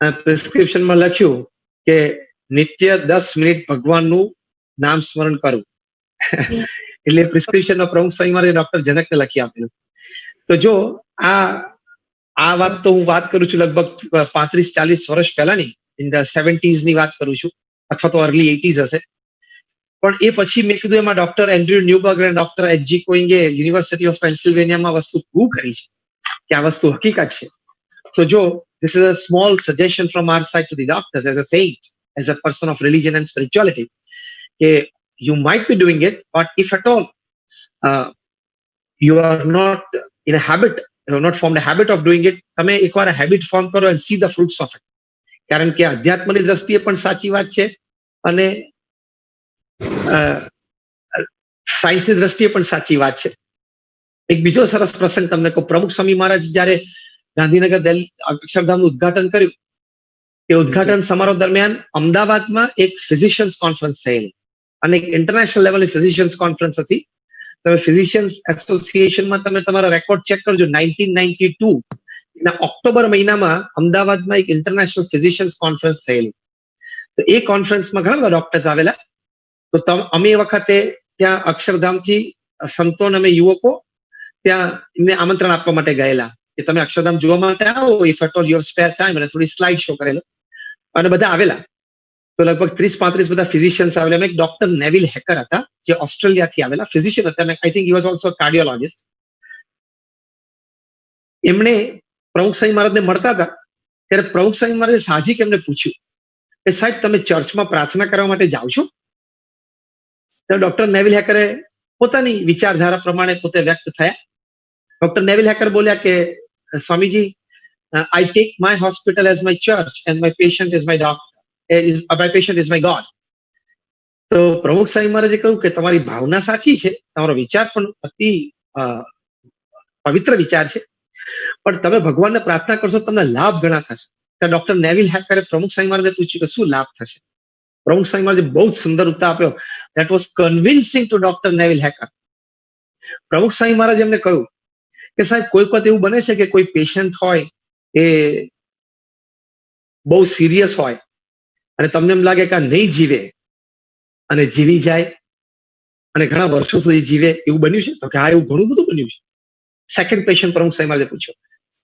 અને પ્રિસ્ક્રિપ્શનમાં લખ્યું કે નિત્ય 10 મિનિટ ભગવાનનું નામ સ્મરણ કરું. એટલે પ્રિસ્ક્રિપ્શનમાં પ્રમુખ સ્વામી મહારાજે ડોક્ટર જનકને લખી આપેલું. તો જો આ વાત તો હું વાત કરું છું લગભગ 35-40 વર્ષ પહેલાની, ઇન ધ 70s ની વાત કરું છું, અથવા તો અર્લી 80s હશે. પણ એ પછી મેં કીધું એમાં ડોક્ટર એન્ડ્રુ ન્યુબર્ગ અને ડોક્ટર એચ.જી. કોઈંગે યુનિવર્સિટી ઓફ પેન્સિલ્વેનિયામાં વસ્તુ પ્રૂવ કરી છે કે આ વસ્તુ હકીકત છે. તો જો this is a small suggestion from our side to the doctors as a saint, as a person of religion and spirituality, કે you might be doing it, but if at all you are not in a habit, you have not formed a habit of doing it, તમે એકવાર habit form કરો and see the fruits of it. કારણ કે અધ્યાત્મની દ્રષ્ટિએ પણ સાચી વાત છે અને સાયન્સની દ્રષ્ટિએ પણ સાચી વાત છે. એક બીજો સરસ પ્રસંગ તમને કહું. પ્રમુખ સ્વામી મહારાજ જયારે ગાંધીનગર અક્ષરધામનું ઉદઘાટન કર્યું, એ ઉદઘાટન સમારોહ દરમિયાન અમદાવાદમાં એક ફિઝિશિયન્સ કોન્ફરન્સ થયેલી અને એક ઇન્ટરનેશનલ લેવલની ફિઝિશિયન્સ કોન્ફરન્સ હતી. તમે ફિઝિશિયન્સ એસોસિએશનમાં તમે તમારા રેકોર્ડ ચેક કરજો. 1992 ના ઓક્ટોબર મહિનામાં અમદાવાદમાં એક ઇન્ટરનેશનલ ફિઝિશિયન્સ કોન્ફરન્સ થયેલી. તો એ કોન્ફરન્સમાં ઘણા બધા ડોક્ટર્સ આવેલા. તો અમે એ વખતે ત્યાં અક્ષરધામથી સંતો અને અમે યુવકો ત્યાં એમને આમંત્રણ આપવા માટે ગયેલા કે તમે અક્ષરધામ જોવા માટે આવો, if at all you have spare time, અને થોડી સ્લાઇડ શો કરેલો અને બધા આવેલા. તો લગભગ 30-35 બધા ફિઝિશિયન્સ આવેલા. એમાં એક ડોક્ટર નેવિલ હેકર હતા જે ઓસ્ટ્રેલિયાથી આવેલા ફિઝિશિયન હતા, અને I think he was also cardiologist. એમણે પ્રમુખ સ્વામી મહારાજને મળતા હતા ત્યારે પ્રમુખ સ્વામી મહારાજે સાહજિક એમને પૂછ્યું કે સાહેબ તમે ચર્ચમાં પ્રાર્થના કરવા માટે જાઓ છો? તો ડોક્ટર નેવિલ હેકરે પોતાની વિચારધારા પ્રમાણે પોતે વ્યક્ત થયા. ડોક્ટર નેવિલ હેકર બોલ્યા કે Swamiji, I take my hospital as my church and my patient is my doctor. My patient is my God. તો પ્રમુખ સ્વામી મહારાજે કહ્યું કે તમારી ભાવના સાચી છે, તમારો વિચાર પણ અતિ પવિત્ર વિચાર છે, પણ તમે ભગવાનને પ્રાર્થના કરશો તમને લાભ ઘણા થશે. તો ડોક્ટર નેવિલ હેકરે પ્રમુખ સ્વામી મહારાજે પૂછ્યું કે શું લાભ થશે? પ્રમુખ સ્વામી મહારાજે બહુ જ સુંદર ઉત્તર આપ્યો. That was convincing to doctor Neville hacker. પ્રમુખ સ્વામી મહારાજે એમને કહ્યું કે સાહેબ કોઈ વખત એવું બને છે કે કોઈ પેશન્ટ હોય એ બહુ સિરિયસ હોય અને તમને એમ લાગે કે આ નહીં જીવે અને જીવી જાય અને ઘણા વર્ષો સુધી જીવે, એવું બન્યું છે? તો કે હા, એવું ઘણું બધું બન્યું છે. સેકન્ડ પેશન્ટ પ્રમુખ સ્વામી મહારાજે પૂછ્યો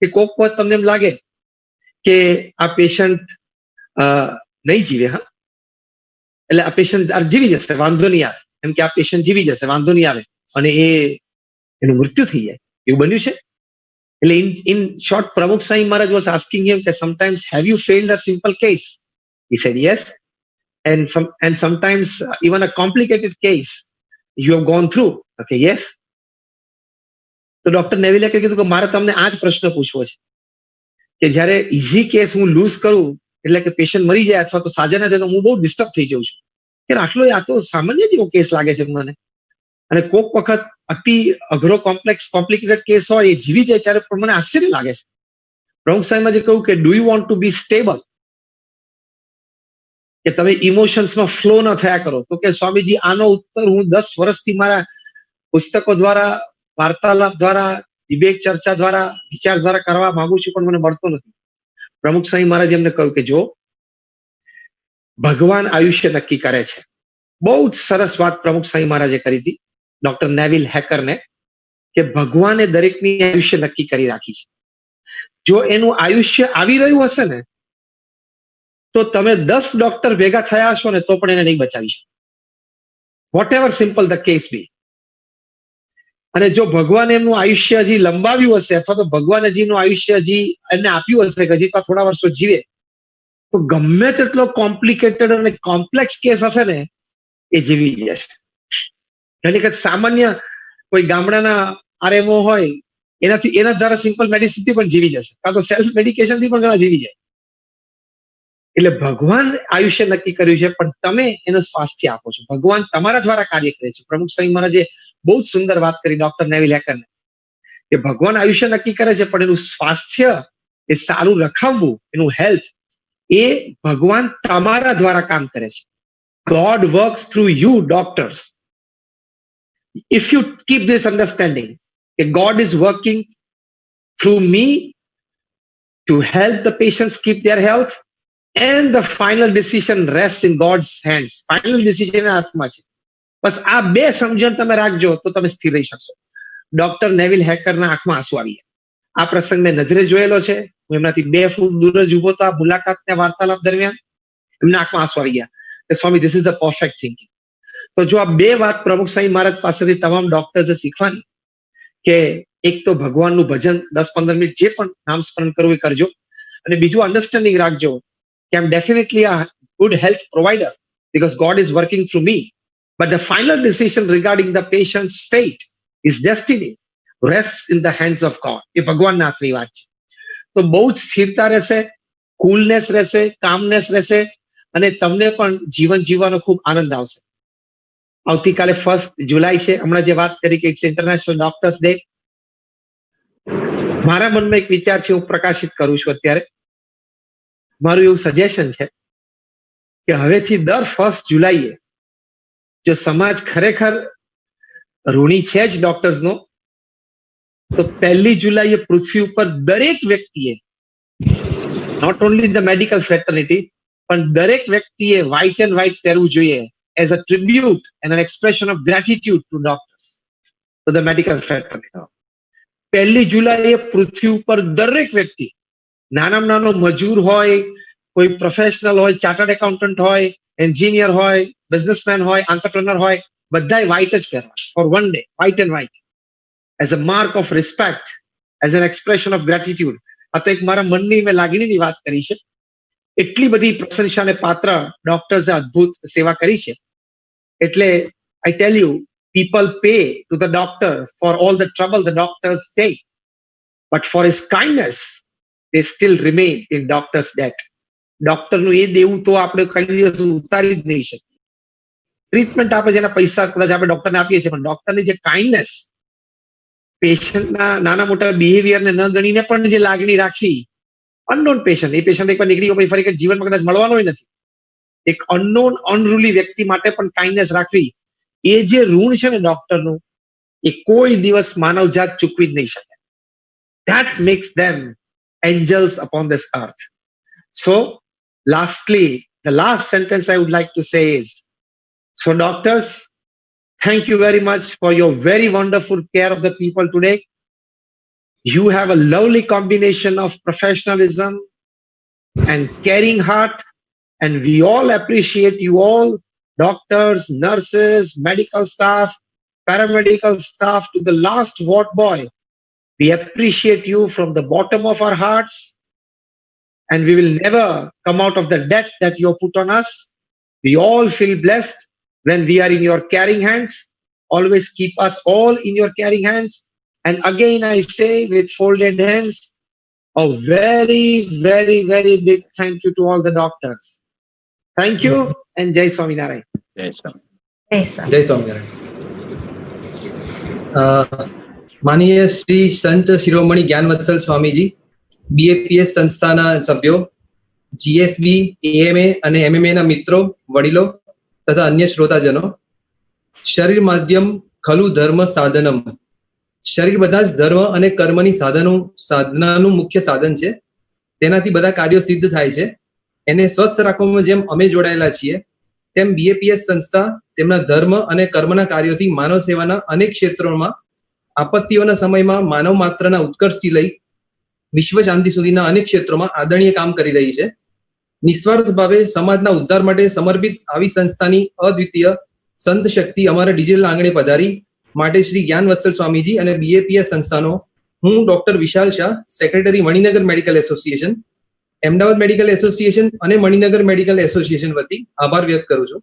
કે કોક વખત તમને એમ લાગે કે આ પેશન્ટ નહીં જીવે, હા, એટલે આ પેશન્ટ જીવી જશે, વાંધો નહીં આવે, એમ કે આ પેશન્ટ જીવી જશે, વાંધો નહીં આવે, અને એનું મૃત્યુ થઈ જાય, એવું બન્યું છે? એટલે in short, Pramukh Swami Maharaj was asking him that sometimes have you failed a simple case? He said yes, and sometimes even a complicated case you have gone through. Okay, yes. તો doctor નેવિલે કીધું કે મારે તમને આ જ પ્રશ્ન પૂછવો છે કે જ્યારે ઇઝી કેસ હું લૂઝ કરું, એટલે કે પેશન્ટ મરી જાય અથવા તો સાજા ના જાય, તો હું બહુ ડિસ્ટર્બ થઈ જાઉં છું કે આટલો આ તો સામાન્ય જેવો કેસ લાગે છે મને, અને કોક વખત અતિ અઘરો કોમ્પ્લિકેટેડ કેસ હોય, એ જીવી જાય ત્યારે પણ મને આશ્ચર્ય લાગે છે. પ્રમુખ સ્વામીમાં જે કહ્યું કે do you want to be stable, કે તમે ઇમોશન્સમાં ફ્લો ન થયા કરો? તો કે સ્વામીજી, આનો ઉત્તર હું 10 વર્ષથી મારા પુસ્તકો દ્વારા, વાર્તાલાપ દ્વારા, ડિબેટ ચર્ચા દ્વારા, વિચાર દ્વારા કરવા માંગુ છું, પણ મને મળતો નથી. પ્રમુખ સ્વામી મહારાજ એમને કહ્યું કે જો ભગવાન આયુષ્ય નક્કી કરે છે. બહુ જ સરસ વાત પ્રમુખ સ્વામી મહારાજે કરી હતી ડોક્ટર નેવિલ હેકરને, કે ભગવાને દરેકની આયુષ્ય નક્કી કરી રાખી છે. જો એનું આયુષ્ય આવી રહ્યું હશે ને, તો તમે 10 ડોક્ટર ભેગા થયા હશો ને તો પણ એને નહીં બચાવી શકો, whatever simple the case be. અને જો ભગવાન એમનું આયુષ્ય હજી લંબાવ્યું હશે, અથવા તો ભગવાન હજીનું આયુષ્ય હજી એમને આપ્યું હશે કે હજી તો થોડા વર્ષો જીવે, તો ગમે તેટલો કોમ્પ્લિકેટેડ અને કોમ્પ્લેક્સ કેસ હશે ને, એ જીવી જશે. ઘણી વખત સામાન્ય કોઈ ગામડાના આરએમઓ હોય એના દ્વારા સિમ્પલ મેડિસિન થી પણ જીવી જશે, કાં તો સેલ્ફ મેડિકેશન થી પણ ઘણા જીવી જાય. એટલે ભગવાન આયુષ્ય નક્કી કર્યું છે, પણ તમે એનું સ્વાસ્થ્ય આપો છો. ભગવાન તમારા દ્વારા કાર્ય કરે છે. પ્રમુખ સ્વામી મહારાજે બહુ જ સુંદર વાત કરી ડોક્ટર નેવિલ હેકરને, કે ભગવાન આયુષ્ય નક્કી કરે છે, પણ એનું સ્વાસ્થ્ય એ સારું રખાવવું, એનું હેલ્થ, એ ભગવાન તમારા દ્વારા કામ કરે છે. God works through you, doctors. If you keep this understanding, that God is working through me to help the patients keep their health, and the final decision rests in God's hands. Final decision એના હાથમાં છે. બસ આ બે સમજણ તમે રાખજો તો તમે સ્થિર રહી શકશો. ડોક્ટર નેવિલ હેકરના આંખમાં આંસુ આવી ગયા. આ પ્રસંગ મેં નજરે જોયેલો છે. હું એમનાથી 2 ફૂટ દૂર જ ઉભો હતો આ મુલાકાતના વાર્તાલાપ દરમિયાન. એમના આંખમાં આંસુ આવી ગયા કે Swami, this is the perfect thinking. તો જો આ બે વાત પ્રમુખ સ્વામી મહારાજ પાસેથી તમામ ડોક્ટર્સે શીખવાની, કે એક તો ભગવાનનું ભજન 10-15 મિનિટ જે પણ નામ સ્મરણ કરવું એ કરજો, અને બીજું અન્ડરસ્ટેન્ડિંગ રાખજો કે આઈ એમ definitely a good health provider because God is working through me, but the final decision regarding the patient's fate, his destiny, rests in the hands of God. એ ભગવાનના હાથની વાત છે. તો બહુ જ સ્થિરતા રહેશે, કુલનેસ રહેશે, કામનેસ રહેશે, અને તમને પણ જીવન જીવવાનો ખૂબ આનંદ આવશે. આવતીકાલે 1 જુલાઈ છે. હમણાં જે વાત કરી કે ઇટ્સ ઇન્ટરનેશનલ ડોક્ટર્સ ડે. મારા મનમાં એક વિચાર છે, હું પ્રકાશિત કરું છું અત્યારે. મારું એવું સજેશન છે કે હવેથી દર 1 જુલાઈએ જો સમાજ ખરેખર ઋણી છે જ ડોક્ટર્સનો, તો 1 જુલાઈએ પૃથ્વી ઉપર દરેક વ્યક્તિએ, not only the medical fraternity, પણ દરેક વ્યક્તિએ વ્હાઇટ એન્ડ વ્હાઇટ પહેરવું જોઈએ as a tribute and an expression of gratitude to doctors, to the medical fraternity. 1 જુલાઈએ પૃથ્વી ઉપર દરેક વ્યક્તિ, નાનામાં નાનો મજૂર હોય, કોઈ પ્રોફેશનલ હોય, ચાર્ટર્ડ એકાઉન્ટન્ટ હોય, એન્જિનિયર હોય, બિઝનેસમેન હોય, આંટરપ્રેનર હોય, બધાએ વ્હાઇટ જ પહેરવા for 1 day, white and white, as a mark of respect, as an expression of gratitude. આ તો એક મારા મનની મેં લાગણીની વાત કરી છે. એટલી બધી પ્રશંસાને પાત્ર ડોક્ટર્સે અદ્ભુત સેવા કરી છે. એટલે I tell you, people pay to the doctor for all the trouble the doctors take, but for his kindness they still remain in doctor's debt. ડોક્ટરનું એ દેવું તો આપણે કઈ દિવસ ઉતારી જ નહીં શકીએ. ટ્રીટમેન્ટ આપે છે એના પૈસા કદાચ આપણે ડોક્ટરને આપીએ છીએ, પણ ડોક્ટરની જે કાઇન્ડનેસ, પેશન્ટના નાના મોટા બિહેવિયરને ન ગણીને પણ જે લાગણી રાખવી, અનનોન પેશન્ટ, એ પેશન્ટ એકવાર નીકળી ગયો પછી ફરી કઈ જીવનમાં કદાચ મળવાનો નથી, એક અનનોન અનરૂલી વ્યક્તિ માટે પણ કાઇન્ડનેસ રાખવી, એ જે ઋણ છે ને ડોક્ટરનું, એ કોઈ દિવસ માનવજાત ચૂકવી જ નહીં શકે. That makes them angels upon this earth. So, lastly, the last sentence I would like to say is, so doctors, thank you very much for your very wonderful care of the people today. You have a lovely combination of professionalism and caring heart, and we all appreciate you all, doctors, nurses, medical staff, paramedical staff, to the last ward boy. We appreciate you from the bottom of our hearts, and we will never come out of the debt that you have put on us. We all feel blessed when we are in your caring hands. Always keep us all in your caring hands. And again, I say with folded hands, a very, very, very big thank you to all the doctors. Thank you, and Jai Swaminarayan. જય સ્વામી. જય સ્વામિનારાયણ. માનીય શ્રી સંત શિરોમણી જ્ઞાનવત્સલ Swamiji, BAPS સંસ્થાના સભ્યો, GSB, AMA અને MMA ના મિત્રો, વડીલો તથા અન્ય શ્રોતાજનો, શરીર માધ્યમ ખલુ ધર્મ સાધનમ. શરીર બધા જ ધર્મ અને કર્મની સાધનાનું મુખ્ય સાધન છે. તેનાથી બધા કાર્યો સિદ્ધ થાય છે. એને સ્વસ્થ રાખવામાં જેમ અમે જોડાયેલા છીએ, તેમ BAPS સંસ્થા તેમના ધર્મ અને કર્મના કાર્યોથી માનવ સેવાના અનેક ક્ષેત્રોમાં આપત્તિઓના સમયમાં માનવ માત્રના ઉત્કર્ષથી લઈ વિશ્વ શાંતિ સુધીના અનેક ક્ષેત્રોમાં આદરણીય કામ કરી રહી છે. નિસ્વાર્થ ભાવે સમાજના ઉદ્ધાર માટે સમર્પિત આવી સંસ્થાની અદ્વિતીય સંત શક્તિ અમારા ડિજિટલ આંગણે પધારી માટે શ્રી જ્ઞાનવત્સલ સ્વામીજી અને BAPS સંસ્થાનો હું doctor Vishal Shah, secretary Maninagar medical association, Ahmedabad medical association અને મણિનગર મેડિકલ એસોસિએશન વતી આભાર વ્યક્ત કરું છું.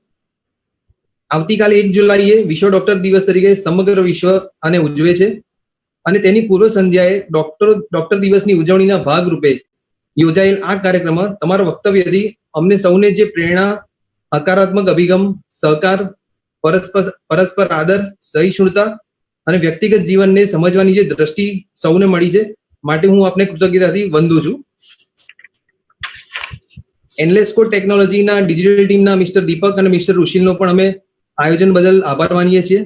આવતીકાલે 1 જુલાઈએ વિશ્વ ડોક્ટર દિવસ તરીકે સમગ્ર વિશ્વ આને ઉજવે છે અને તેની પૂર્વ સંધ્યાએ ડોક્ટર દિવસની ઉજવણીના ભાગરૂપે યોજાયેલ આ કાર્યક્રમમાં તમારા વક્તવ્યથી અમને સૌને જે પ્રેરણા, હકારાત્મક અભિગમ, સહકાર, પરસ્પર આદર, સહિષ્ણુતા અને વ્યક્તિગત જીવનને સમજવાની જે દ્રષ્ટિ સૌને મળી છે, માટે હું આપને કૃતજ્ઞતાથી વંદું છું. એનલેસ્કો ટેકનોલોજીના ડિજિટલ ટીમના મિસ્ટર દીપક અને મિસ્ટર રુશિલનો પણ અમે આયોજન બદલ આભાર માનીએ છીએ.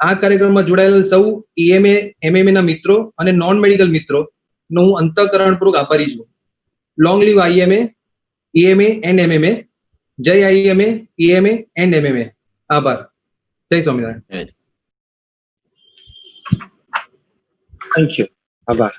આ કાર્યક્રમમાં જોડાયેલ સૌ EMA, MMA ના મિત્રો અને નોન મેડિકલ મિત્રોનો હું અંતઃકરણપૂર્વક આભારી છું. Long live IMA, EMA and MMA. જય IMA, EMA એન્ડ MMA. આભાર. જય સ્વામિનારાયણ. Thank you. આભાર.